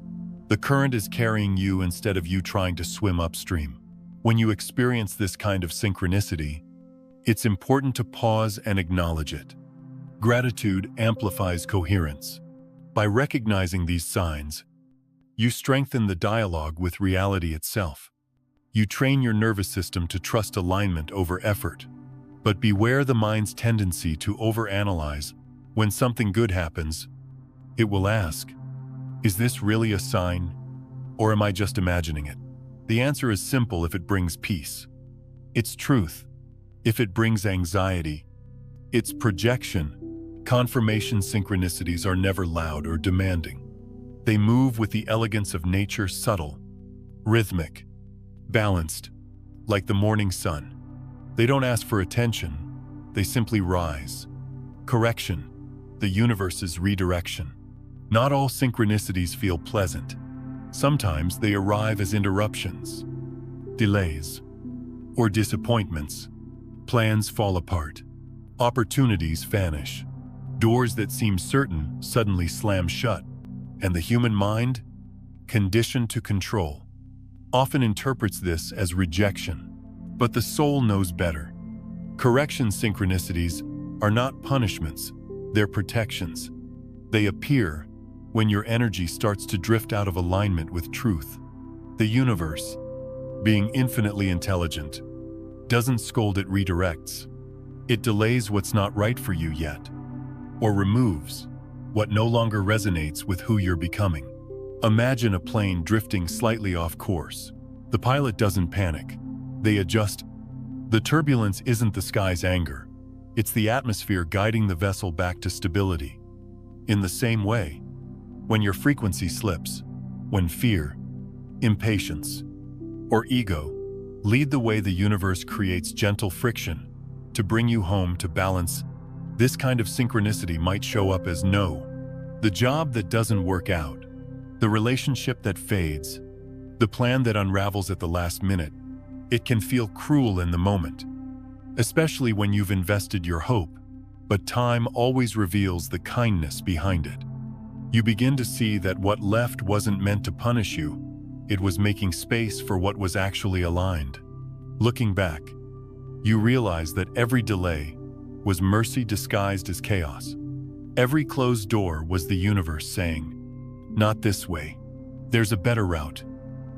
The current is carrying you instead of you trying to swim upstream. When you experience this kind of synchronicity, it's important to pause and acknowledge it. Gratitude amplifies coherence. By recognizing these signs, you strengthen the dialogue with reality itself. You train your nervous system to trust alignment over effort. But beware the mind's tendency to overanalyze. When something good happens, it will ask, "Is this really a sign? Or am I just imagining it?" The answer is simple if it brings peace. It's truth. If it brings anxiety, it's projection. Confirmation synchronicities are never loud or demanding. They move with the elegance of nature, subtle, rhythmic, balanced, like the morning sun. They don't ask for attention, they simply rise. Correction: the universe's redirection. Not all synchronicities feel pleasant. Sometimes they arrive as interruptions, delays, or disappointments. Plans fall apart. Opportunities vanish. Doors that seem certain suddenly slam shut. And the human mind, conditioned to control, often interprets this as rejection. But the soul knows better. Correction synchronicities are not punishments, they're protections. They appear when your energy starts to drift out of alignment with truth. The universe, being infinitely intelligent, doesn't scold, it redirects. It delays what's not right for you yet, or removes what no longer resonates with who you're becoming. Imagine a plane drifting slightly off course. The pilot doesn't panic. They adjust. The turbulence isn't the sky's anger. It's the atmosphere guiding the vessel back to stability. In the same way, when your frequency slips, when fear, impatience, or ego lead the way, the universe creates gentle friction to bring you home to balance. This kind of synchronicity might show up as no, the job that doesn't work out, the relationship that fades, the plan that unravels at the last minute. It can feel cruel in the moment, especially when you've invested your hope, but time always reveals the kindness behind it. You begin to see that what left wasn't meant to punish you, it was making space for what was actually aligned. Looking back, you realize that every delay was mercy disguised as chaos. Every closed door was the universe saying, "Not this way. There's a better route."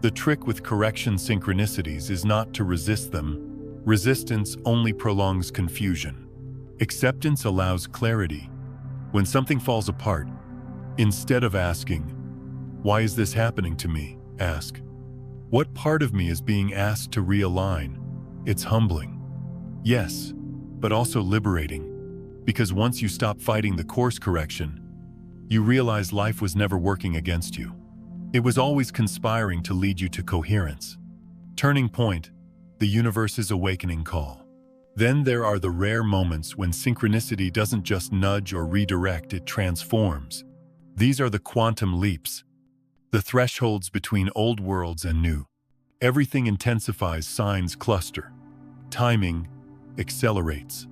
The trick with correction synchronicities is not to resist them. Resistance only prolongs confusion. Acceptance allows clarity. When something falls apart, instead of asking, "Why is this happening to me?" ask, "What part of me is being asked to realign?" It's humbling, yes, but also liberating, because once you stop fighting the course correction, you realize life was never working against you. It was always conspiring to lead you to coherence. Turning point, the universe's awakening call. Then there are the rare moments when synchronicity doesn't just nudge or redirect, it transforms. These are the quantum leaps, the thresholds between old worlds and new. Everything intensifies, signs cluster. Timing accelerates.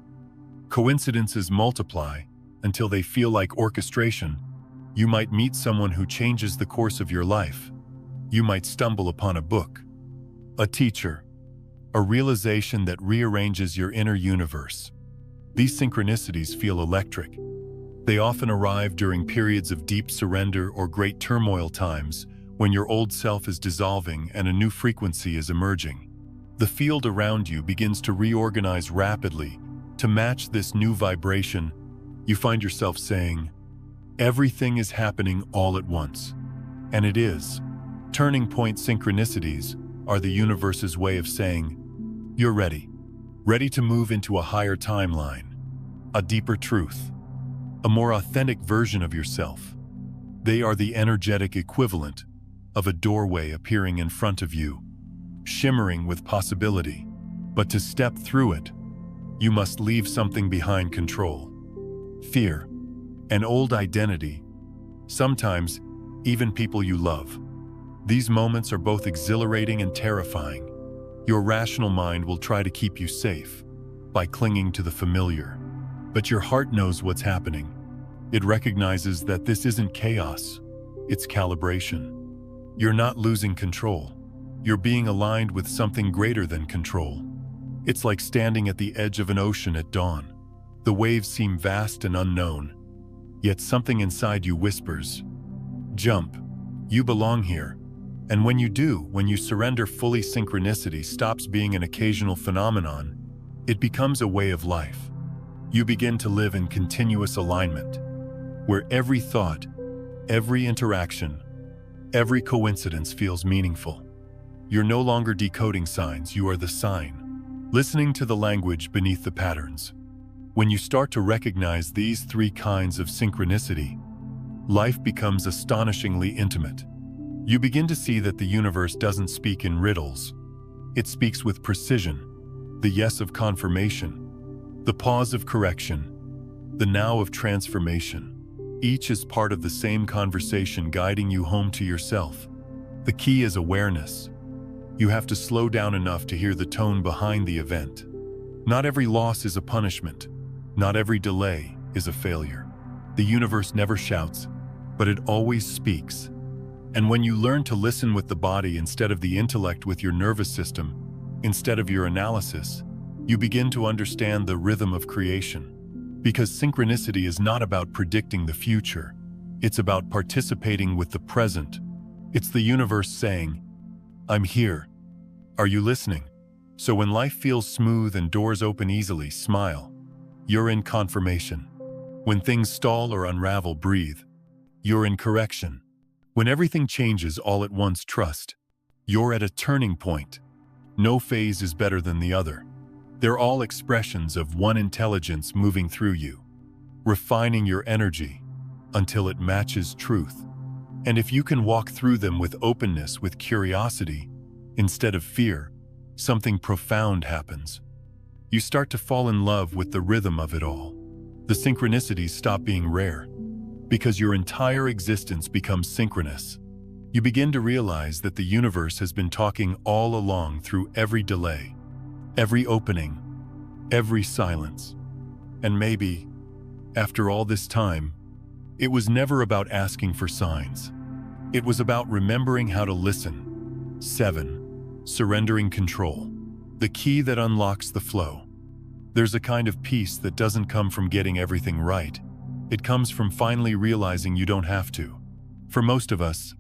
Coincidences multiply until they feel like orchestration. You might meet someone who changes the course of your life. You might stumble upon a book, a teacher, a realization that rearranges your inner universe. These synchronicities feel electric. They often arrive during periods of deep surrender or great turmoil, times when your old self is dissolving and a new frequency is emerging. The field around you begins to reorganize rapidly to match this new vibration. You find yourself saying, "Everything is happening all at once." And it is. Turning point synchronicities are the universe's way of saying, "You're ready. Ready to move into a higher timeline, a deeper truth, a more authentic version of yourself." They are the energetic equivalent of a doorway appearing in front of you, shimmering with possibility. But to step through it, you must leave something behind: control, fear, an old identity, sometimes even people you love. These moments are both exhilarating and terrifying. Your rational mind will try to keep you safe by clinging to the familiar. But your heart knows what's happening. It recognizes that this isn't chaos, it's calibration. You're not losing control. You're being aligned with something greater than control. It's like standing at the edge of an ocean at dawn. The waves seem vast and unknown, yet something inside you whispers, "Jump. You belong here." And when you do, when you surrender fully, synchronicity stops being an occasional phenomenon. It becomes a way of life. You begin to live in continuous alignment, where every thought, every interaction, every coincidence feels meaningful. You're no longer decoding signs, you are the sign, listening to the language beneath the patterns. When you start to recognize these three kinds of synchronicity, life becomes astonishingly intimate. You begin to see that the universe doesn't speak in riddles. It speaks with precision, the yes of confirmation, the pause of correction, the now of transformation. Each is part of the same conversation guiding you home to yourself. The key is awareness. You have to slow down enough to hear the tone behind the event. Not every loss is a punishment. Not every delay is a failure. The universe never shouts, but it always speaks. And when you learn to listen with the body instead of the intellect, with your nervous system instead of your analysis, you begin to understand the rhythm of creation. Because synchronicity is not about predicting the future. It's about participating with the present. It's the universe saying, I'm here. Are you listening? So when life feels smooth and doors open easily, smile. You're in confirmation. When things stall or unravel, breathe. You're in correction. When everything changes all at once, trust. You're at a turning point. No phase is better than the other. They're all expressions of one intelligence moving through you, refining your energy until it matches truth. And if you can walk through them with openness, with curiosity, instead of fear, something profound happens. You start to fall in love with the rhythm of it all. The synchronicities stop being rare, because your entire existence becomes synchronous. You begin to realize that the universe has been talking all along through every delay, every opening, every silence. And maybe, after all this time, it was never about asking for signs. It was about remembering how to listen. 7. Surrendering control. The key that unlocks the flow. There's a kind of peace that doesn't come from getting everything right. It comes from finally realizing you don't have to. For most of us,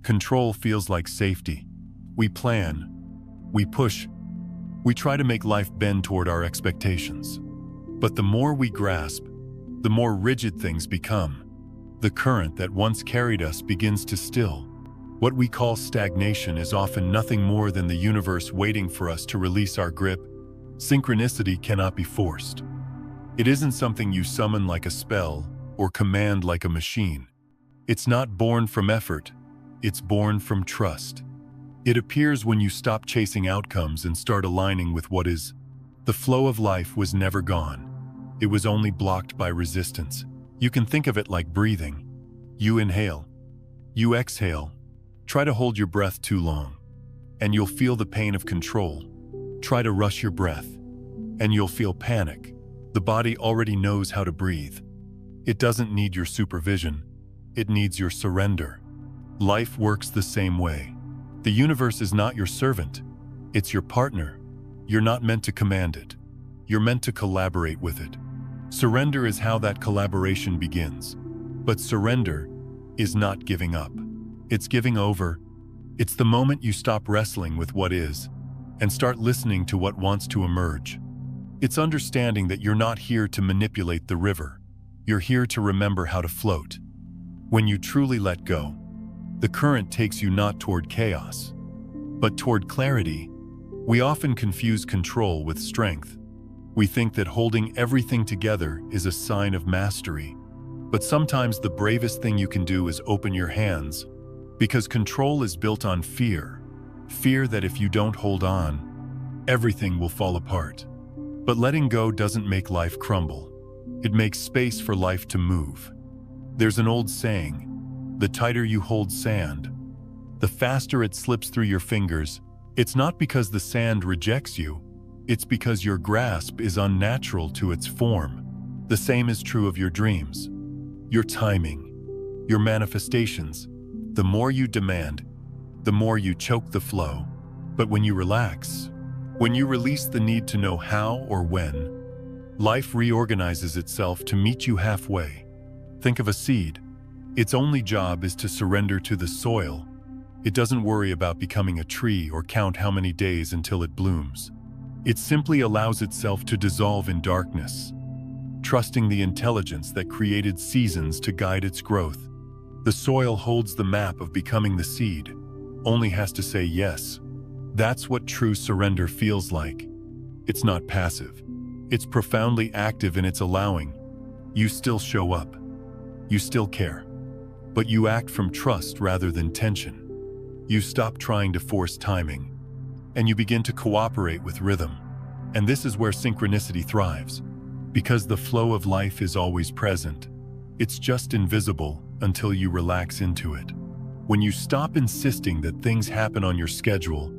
control feels like safety. We plan, we push, we try to make life bend toward our expectations. But the more we grasp, the more rigid things become. The current that once carried us begins to still. What we call stagnation is often nothing more than the universe waiting for us to release our grip. Synchronicity cannot be forced. It isn't something you summon like a spell or command like a machine. It's not born from effort, it's born from trust. It appears when you stop chasing outcomes and start aligning with what is. The flow of life was never gone. It was only blocked by resistance. You can think of it like breathing. You inhale, you exhale. Try to hold your breath too long, and you'll feel the pain of control. Try to rush your breath, and you'll feel panic. The body already knows how to breathe. It doesn't need your supervision. It needs your surrender. Life works the same way. The universe is not your servant. It's your partner. You're not meant to command it. You're meant to collaborate with it. Surrender is how that collaboration begins. But surrender is not giving up. It's giving over. It's the moment you stop wrestling with what is and start listening to what wants to emerge. It's understanding that you're not here to manipulate the river. You're here to remember how to float. When you truly let go, the current takes you not toward chaos, but toward clarity. We often confuse control with strength. We think that holding everything together is a sign of mastery. But sometimes the bravest thing you can do is open your hands, because control is built on fear. Fear that if you don't hold on, everything will fall apart. But letting go doesn't make life crumble. It makes space for life to move. There's an old saying, the tighter you hold sand, the faster it slips through your fingers. It's not because the sand rejects you, it's because your grasp is unnatural to its form. The same is true of your dreams, your timing, your manifestations. The more you demand, the more you choke the flow. But when you relax, when you release the need to know how or when, life reorganizes itself to meet you halfway. Think of a seed. Its only job is to surrender to the soil. It doesn't worry about becoming a tree or count how many days until it blooms. It simply allows itself to dissolve in darkness, trusting the intelligence that created seasons to guide its growth. The soil holds the map of becoming the seed, only has to say yes. That's what true surrender feels like. It's not passive. It's profoundly active in its allowing. You still show up. You still care. But you act from trust rather than tension. You stop trying to force timing, and you begin to cooperate with rhythm. And this is where synchronicity thrives, because the flow of life is always present. It's just invisible until you relax into it. When you stop insisting that things happen on your schedule,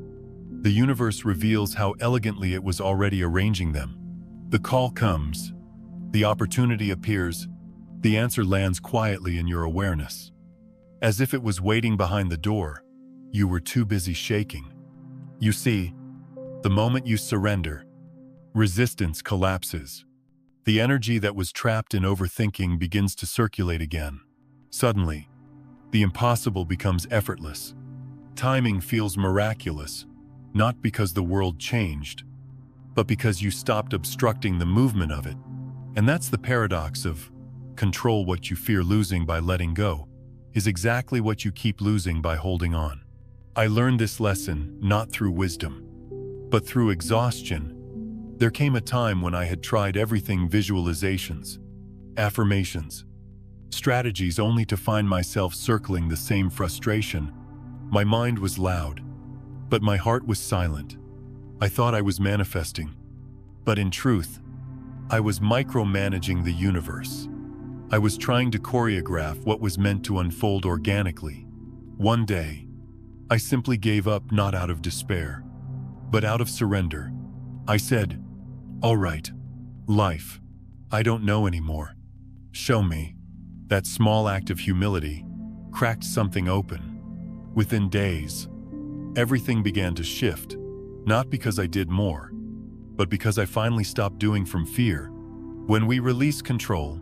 the universe reveals how elegantly it was already arranging them. The call comes, the opportunity appears, the answer lands quietly in your awareness. As if it was waiting behind the door, you were too busy shaking. You see, the moment you surrender, resistance collapses. The energy that was trapped in overthinking begins to circulate again. Suddenly, the impossible becomes effortless. Timing feels miraculous, not because the world changed, but because you stopped obstructing the movement of it. And that's the paradox of control. What you fear losing by letting go is exactly what you keep losing by holding on. I learned this lesson not through wisdom, but through exhaustion. There came a time when I had tried everything: visualizations, affirmations, strategies, only to find myself circling the same frustration. My mind was loud, but my heart was silent. I thought I was manifesting, but in truth, I was micromanaging the universe. I was trying to choreograph what was meant to unfold organically. One day, I simply gave up, not out of despair, but out of surrender. I said, "All right, life, I don't know anymore. Show me." That small act of humility cracked something open. Within days, everything began to shift, not because I did more, but because I finally stopped doing from fear. When we release control,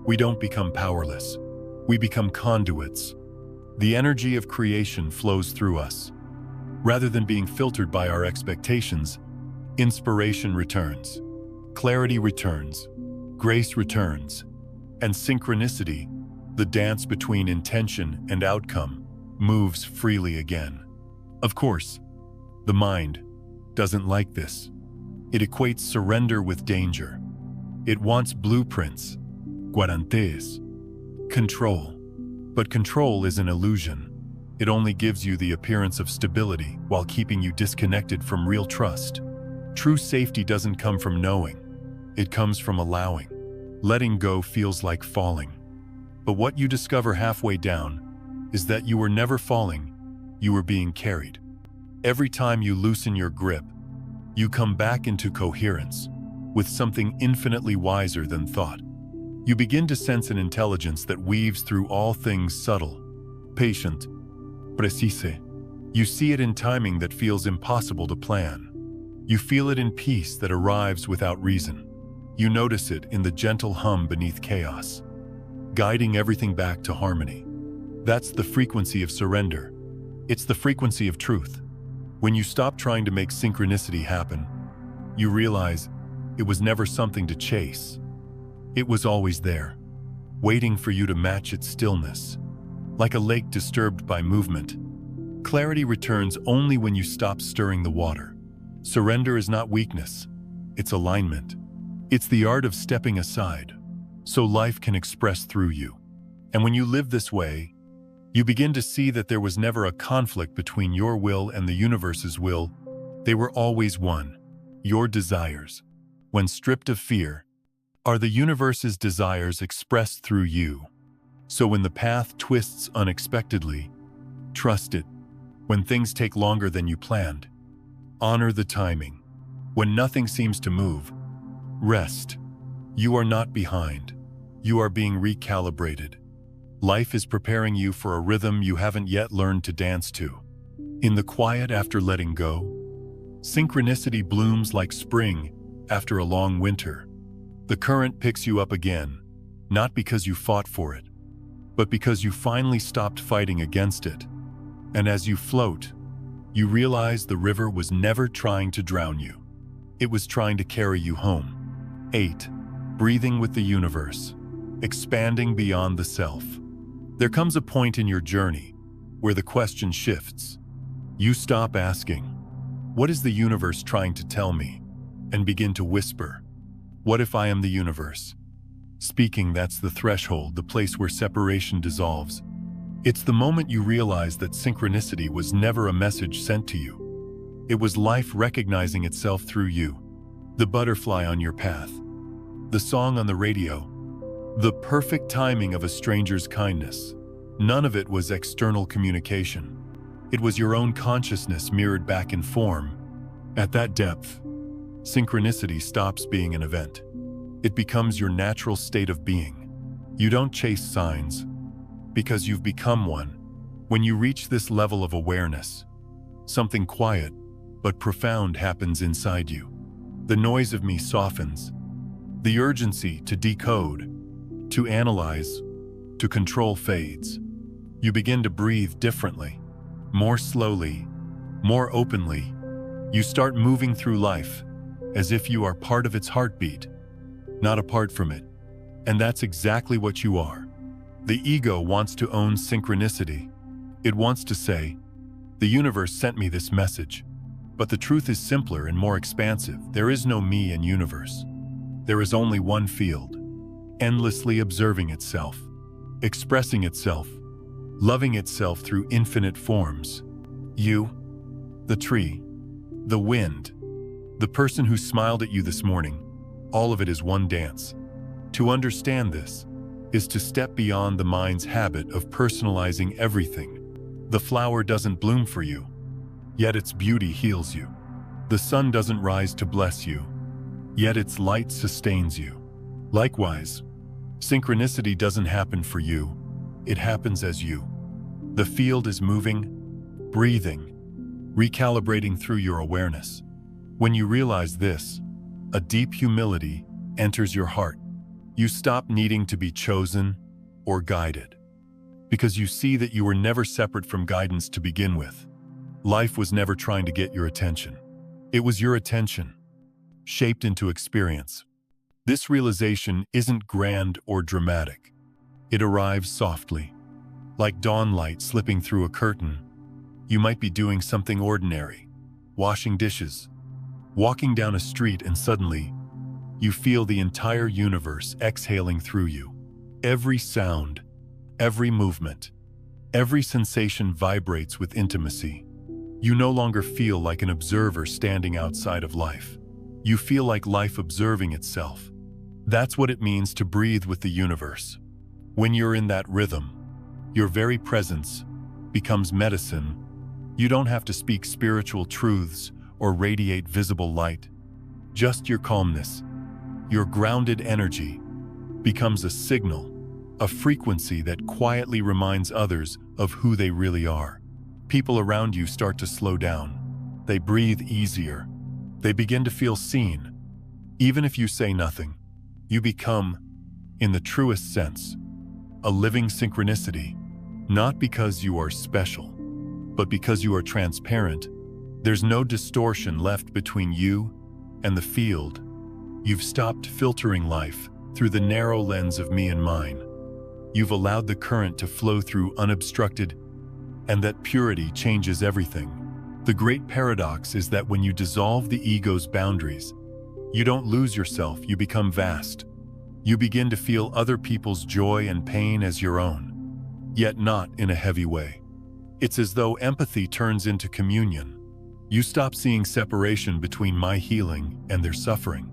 we don't become powerless. We become conduits. The energy of creation flows through us. Rather than being filtered by our expectations, inspiration returns, clarity returns, grace returns, and synchronicity, the dance between intention and outcome, moves freely again. Of course, the mind doesn't like this. It equates surrender with danger. It wants blueprints, guarantees, control. But control is an illusion. It only gives you the appearance of stability while keeping you disconnected from real trust. True safety doesn't come from knowing. It comes from allowing. Letting go feels like falling. But what you discover halfway down is that you were never falling, you were being carried. Every time you loosen your grip, you come back into coherence with something infinitely wiser than thought. You begin to sense an intelligence that weaves through all things: subtle, patient, precise. You see it in timing that feels impossible to plan. You feel it in peace that arrives without reason. You notice it in the gentle hum beneath chaos, guiding everything back to harmony. That's the frequency of surrender. It's the frequency of truth. When you stop trying to make synchronicity happen, you realize it was never something to chase. It was always there, waiting for you to match its stillness. Like a lake disturbed by movement, clarity returns only when you stop stirring the water. Surrender is not weakness, it's alignment. It's the art of stepping aside, so life can express through you. And when you live this way, you begin to see that there was never a conflict between your will and the universe's will. They were always one. Your desires, when stripped of fear, are the universe's desires expressed through you. So when the path twists unexpectedly, trust it. When things take longer than you planned, honor the timing. When nothing seems to move, rest. You are not behind. You are being recalibrated. Life is preparing you for a rhythm you haven't yet learned to dance to. In the quiet after letting go, synchronicity blooms like spring after a long winter. The current picks you up again, not because you fought for it, but because you finally stopped fighting against it. And as you float, you realize the river was never trying to drown you. It was trying to carry you home. 8. Breathing with the universe, expanding beyond the self. There comes a point in your journey where the question shifts. You stop asking, "What is the universe trying to tell me?" and begin to whisper, "What if I am the universe?" Speaking, that's the threshold, the place where separation dissolves. It's the moment you realize that synchronicity was never a message sent to you. It was life recognizing itself through you. The butterfly on your path, the song on the radio, the perfect timing of a stranger's kindness. None of it was external communication. It was your own consciousness mirrored back in form. At that depth, synchronicity stops being an event. It becomes your natural state of being. You don't chase signs, because you've become one. When you reach this level of awareness, something quiet but profound happens inside you. The noise of me softens. The urgency to decode, to analyze, to control fades. You begin to breathe differently. more slowly, more openly. You start moving through life as if you are part of its heartbeat, not apart from it. And that's exactly what you are. The ego wants to own synchronicity. It wants to say, "The universe sent me this message." But the truth is simpler and more expansive. There is no me and universe. There is only one field, endlessly observing itself, expressing itself, loving itself through infinite forms. You, the tree, the wind, the person who smiled at you this morning, all of it is one dance. To understand this is to step beyond the mind's habit of personalizing everything. The flower doesn't bloom for you, yet its beauty heals you. The sun doesn't rise to bless you, yet its light sustains you. Likewise, synchronicity doesn't happen for you, it happens as you. The field is moving, breathing, recalibrating through your awareness. When you realize this, a deep humility enters your heart. You stop needing to be chosen or guided, because you see that you were never separate from guidance to begin with. Life was never trying to get your attention. It was your attention, shaped into experience. This realization isn't grand or dramatic. It arrives softly, like dawn light slipping through a curtain. You might be doing something ordinary, washing dishes, walking down a street, and suddenly, you feel the entire universe exhaling through you. Every sound, every movement, every sensation vibrates with intimacy. You no longer feel like an observer standing outside of life. You feel like life observing itself. That's what it means to breathe with the universe. When you're in that rhythm, your very presence becomes medicine. You don't have to speak spiritual truths or radiate visible light. Just your calmness, your grounded energy, becomes a signal, a frequency that quietly reminds others of who they really are. People around you start to slow down. They breathe easier. They begin to feel seen. Even if you say nothing, you become, in the truest sense, a living synchronicity, not because you are special, but because you are transparent. There's no distortion left between you and the field. You've stopped filtering life through the narrow lens of me and mine. You've allowed the current to flow through unobstructed, and that purity changes everything. The great paradox is that when you dissolve the ego's boundaries, you don't lose yourself, you become vast. You begin to feel other people's joy and pain as your own, yet not in a heavy way. It's as though empathy turns into communion. You stop seeing separation between my healing and their suffering.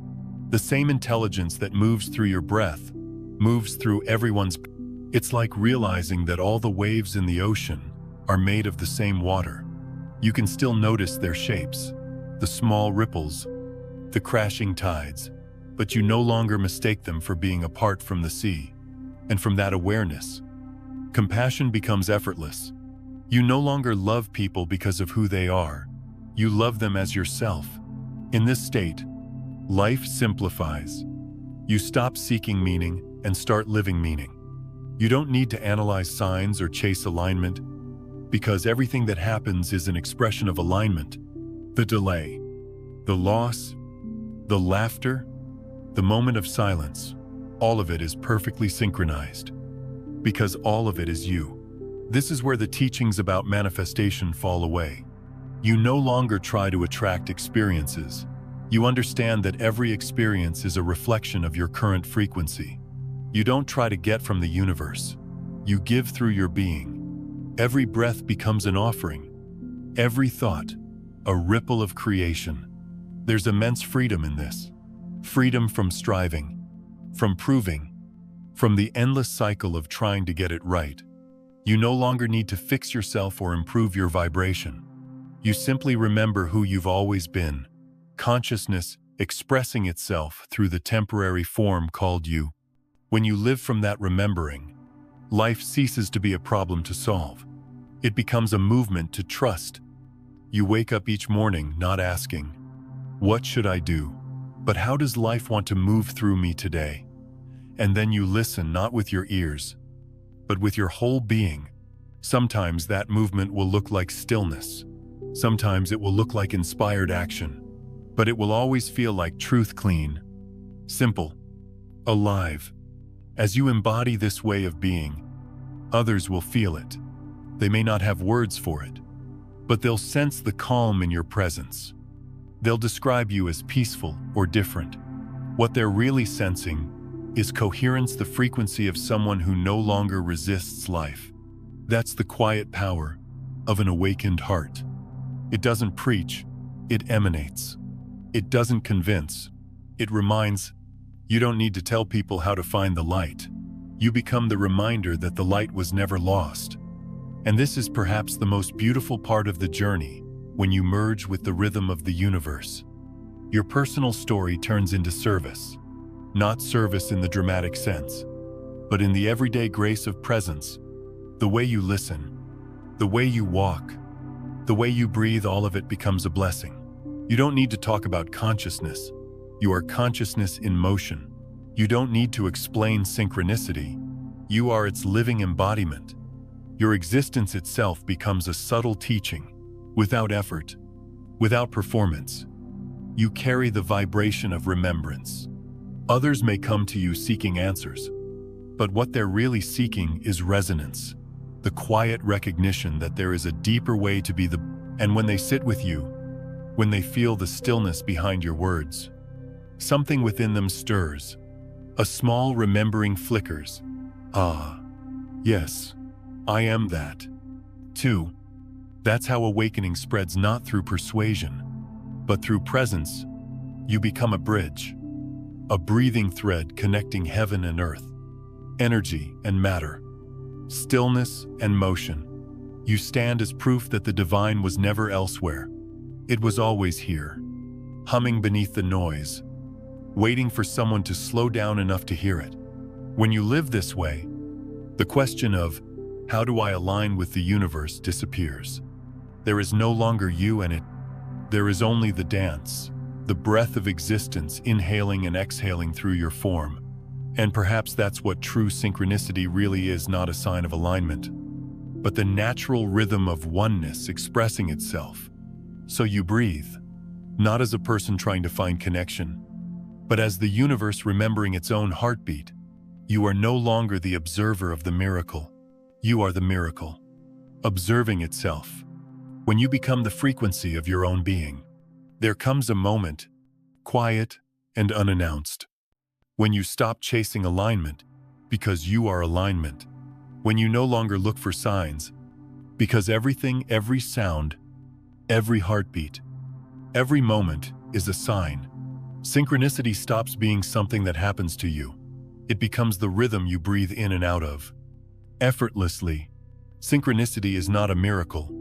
The same intelligence that moves through your breath moves through everyone's. It's like realizing that all the waves in the ocean are made of the same water. You can still notice their shapes, the small ripples, the crashing tides, but you no longer mistake them for being apart from the sea. And from that awareness, compassion becomes effortless. You no longer love people because of who they are. You love them as yourself. In this state, life simplifies. You stop seeking meaning and start living meaning. You don't need to analyze signs or chase alignment, because everything that happens is an expression of alignment. The delay, the loss, the laughter, the moment of silence, all of it is perfectly synchronized, because all of it is you. This is where the teachings about manifestation fall away. You no longer try to attract experiences. You understand that every experience is a reflection of your current frequency. You don't try to get from the universe. You give through your being. Every breath becomes an offering. Every thought, a ripple of creation. There's immense freedom in this. Freedom from striving, from proving, from the endless cycle of trying to get it right. You no longer need to fix yourself or improve your vibration. You simply remember who you've always been. Consciousness expressing itself through the temporary form called you. When you live from that remembering, life ceases to be a problem to solve. It becomes a movement to trust. You wake up each morning not asking, "What should I do?" but "How does life want to move through me today?" And then you listen not with your ears, but with your whole being. Sometimes that movement will look like stillness. Sometimes it will look like inspired action. But it will always feel like truth, clean, simple, alive. As you embody this way of being, others will feel it. They may not have words for it, but they'll sense the calm in your presence. They'll describe you as peaceful or different. What they're really sensing is coherence, the frequency of someone who no longer resists life. That's the quiet power of an awakened heart. It doesn't preach, it emanates. It doesn't convince, it reminds. You don't need to tell people how to find the light. You become the reminder that the light was never lost. And this is perhaps the most beautiful part of the journey, when you merge with the rhythm of the universe. Your personal story turns into service. Not service in the dramatic sense, but in the everyday grace of presence. The way you listen, the way you walk, the way you breathe, all of it becomes a blessing. You don't need to talk about consciousness. You are consciousness in motion. You don't need to explain synchronicity. You are its living embodiment. Your existence itself becomes a subtle teaching, without effort, without performance. You carry the vibration of remembrance. Others may come to you seeking answers, but what they're really seeking is resonance, the quiet recognition that there is a deeper way to be. And when they sit with you, when they feel the stillness behind your words, something within them stirs. A small remembering flickers. Ah, yes, I am that. too. That's how awakening spreads, not through persuasion, but through presence. You become a bridge, a breathing thread connecting heaven and earth, energy and matter, stillness and motion. You stand as proof that the divine was never elsewhere. It was always here, humming beneath the noise, waiting for someone to slow down enough to hear it. When you live this way, the question of, how do I align with the universe, disappears. There is no longer you and it. There is only the dance, the breath of existence, inhaling and exhaling through your form. And perhaps that's what true synchronicity really is, not a sign of alignment, but the natural rhythm of oneness expressing itself. So you breathe, not as a person trying to find connection, but as the universe remembering its own heartbeat. You are no longer the observer of the miracle. You are the miracle, observing itself. When you become the frequency of your own being, there comes a moment, quiet and unannounced, when you stop chasing alignment because you are alignment. When you no longer look for signs, because everything, every sound, every heartbeat, every moment is a sign. Synchronicity stops being something that happens to you. It becomes the rhythm you breathe in and out of. Effortlessly. Synchronicity is not a miracle.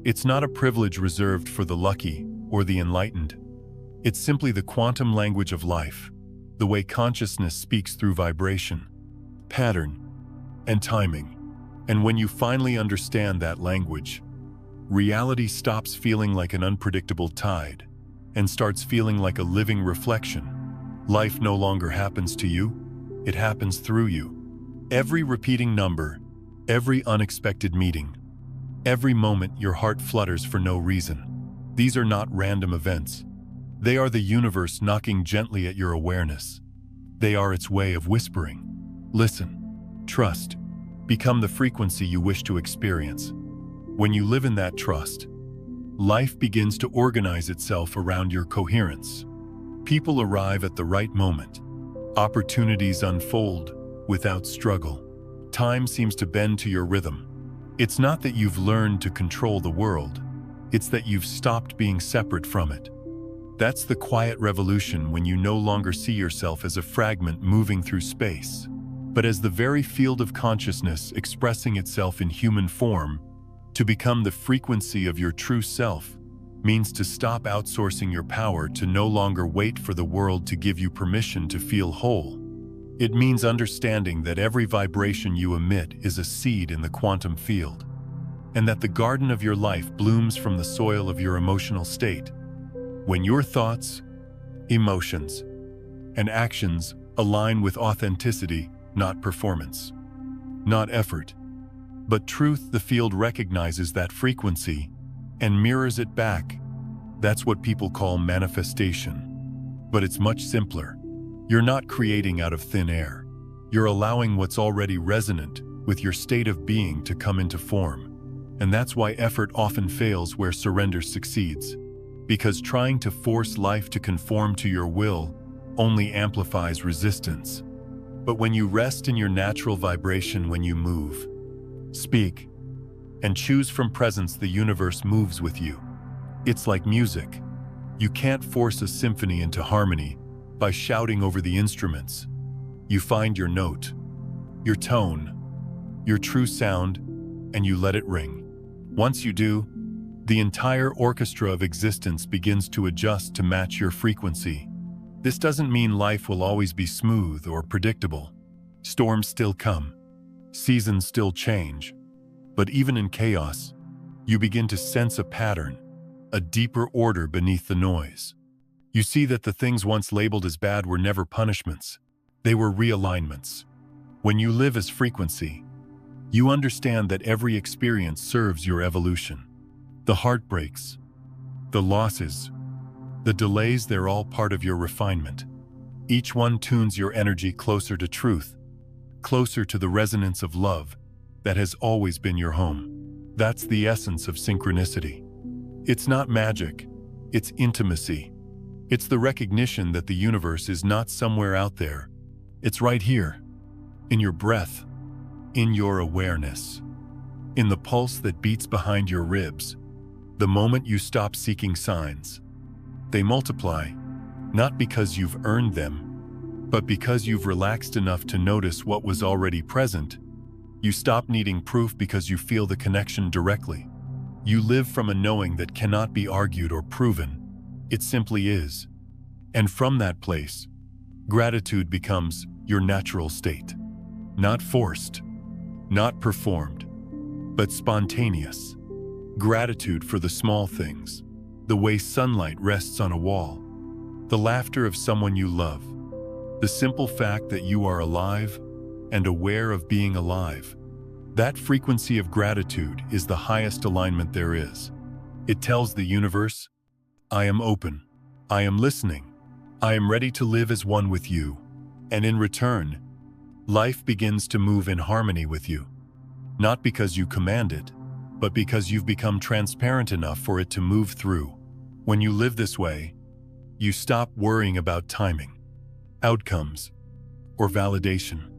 It's not a privilege reserved for the lucky or the enlightened. It's simply the quantum language of life, the way consciousness speaks through vibration, pattern, and timing. And when you finally understand that language, reality stops feeling like an unpredictable tide and starts feeling like a living reflection. Life no longer happens to you, it happens through you. Every repeating number, every unexpected meeting, every moment your heart flutters for no reason. These are not random events. They are the universe knocking gently at your awareness. They are its way of whispering. Listen, trust, become the frequency you wish to experience. When you live in that trust, life begins to organize itself around your coherence. People arrive at the right moment. Opportunities unfold without struggle. Time seems to bend to your rhythm. It's not that you've learned to control the world. It's that you've stopped being separate from it. That's the quiet revolution, when you no longer see yourself as a fragment moving through space, but as the very field of consciousness expressing itself in human form. To become the frequency of your true self means to stop outsourcing your power, to no longer wait for the world to give you permission to feel whole. It means understanding that every vibration you emit is a seed in the quantum field, and that the garden of your life blooms from the soil of your emotional state. When your thoughts, emotions, and actions align with authenticity, not performance, not effort, But truth, the field recognizes that frequency and mirrors it back. That's what people call manifestation. But it's much simpler. You're not creating out of thin air. You're allowing what's already resonant with your state of being to come into form. And that's why effort often fails where surrender succeeds. Because trying to force life to conform to your will only amplifies resistance. But when you rest in your natural vibration, when you move, speak, and choose from presence, the universe moves with you. It's like music. You can't force a symphony into harmony by shouting over the instruments. You find your note, your tone, your true sound, and you let it ring. Once you do, the entire orchestra of existence begins to adjust to match your frequency. This doesn't mean life will always be smooth or predictable. Storms still come, seasons still change. But even in chaos, you begin to sense a pattern, a deeper order beneath the noise. You see that the things once labeled as bad were never punishments. They were realignments. When you live as frequency, you understand that every experience serves your evolution. The heartbreaks, the losses, the delays, they're all part of your refinement. Each one tunes your energy closer to truth, closer to the resonance of love that has always been your home. That's the essence of synchronicity. It's not magic, it's intimacy. It's the recognition that the universe is not somewhere out there. It's right here, in your breath, in your awareness, in the pulse that beats behind your ribs. The moment you stop seeking signs, they multiply, not because you've earned them, but because you've relaxed enough to notice what was already present. You stop needing proof because you feel the connection directly. You live from a knowing that cannot be argued or proven. It simply is. And from that place, gratitude becomes your natural state. Not forced, not performed, but spontaneous. Gratitude for the small things, the way sunlight rests on a wall, the laughter of someone you love, the simple fact that you are alive and aware of being alive. That frequency of gratitude is the highest alignment there is. It tells the universe, I am open, I am listening, I am ready to live as one with you. And in return, life begins to move in harmony with you. Not because you command it, but because you've become transparent enough for it to move through. When you live this way, you stop worrying about timing, outcomes, or validation.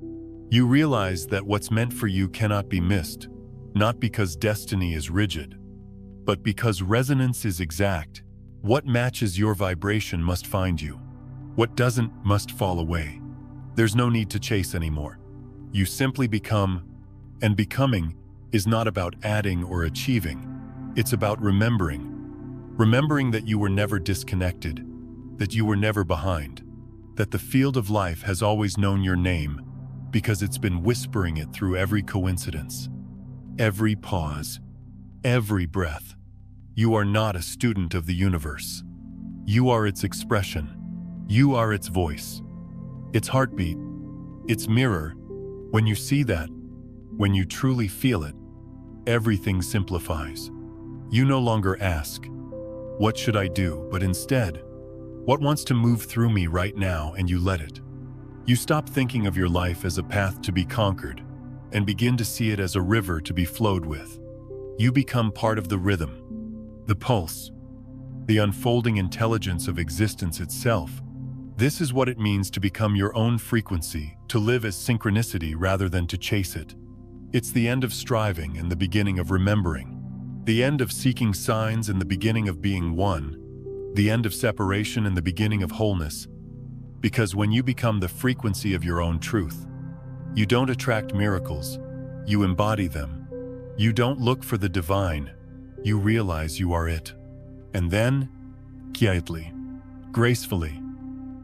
You realize that what's meant for you cannot be missed, not because destiny is rigid, but because resonance is exact. What matches your vibration must find you. What doesn't must fall away. There's no need to chase anymore. You simply become, and becoming is not about adding or achieving. It's about remembering. Remembering that you were never disconnected, that you were never behind, that the field of life has always known your name because it's been whispering it through every coincidence, every pause, every breath. You are not a student of the universe. You are its expression. You are its voice, its heartbeat, its mirror. When you see that, when you truly feel it, everything simplifies. You no longer ask, what should I do? But instead, what wants to move through me right now? And you let it. You stop thinking of your life as a path to be conquered and begin to see it as a river to be flowed with. You become part of the rhythm, the pulse, the unfolding intelligence of existence itself. This is what it means to become your own frequency, to live as synchronicity rather than to chase it. It's the end of striving and the beginning of remembering. The end of seeking signs and the beginning of being one. The end of separation and the beginning of wholeness. Because when you become the frequency of your own truth, you don't attract miracles, you embody them. You don't look for the divine, you realize you are it. And then, quietly, gracefully,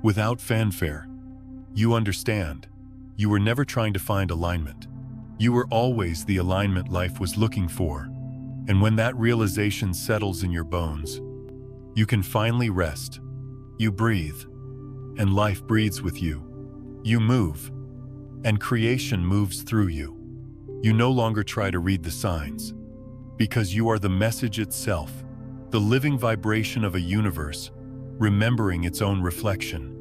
without fanfare, you understand. You were never trying to find alignment. You were always the alignment life was looking for. And when that realization settles in your bones, you can finally rest. You breathe, and life breathes with you. You move, and creation moves through you. You no longer try to read the signs, because you are the message itself, the living vibration of a universe, remembering its own reflection.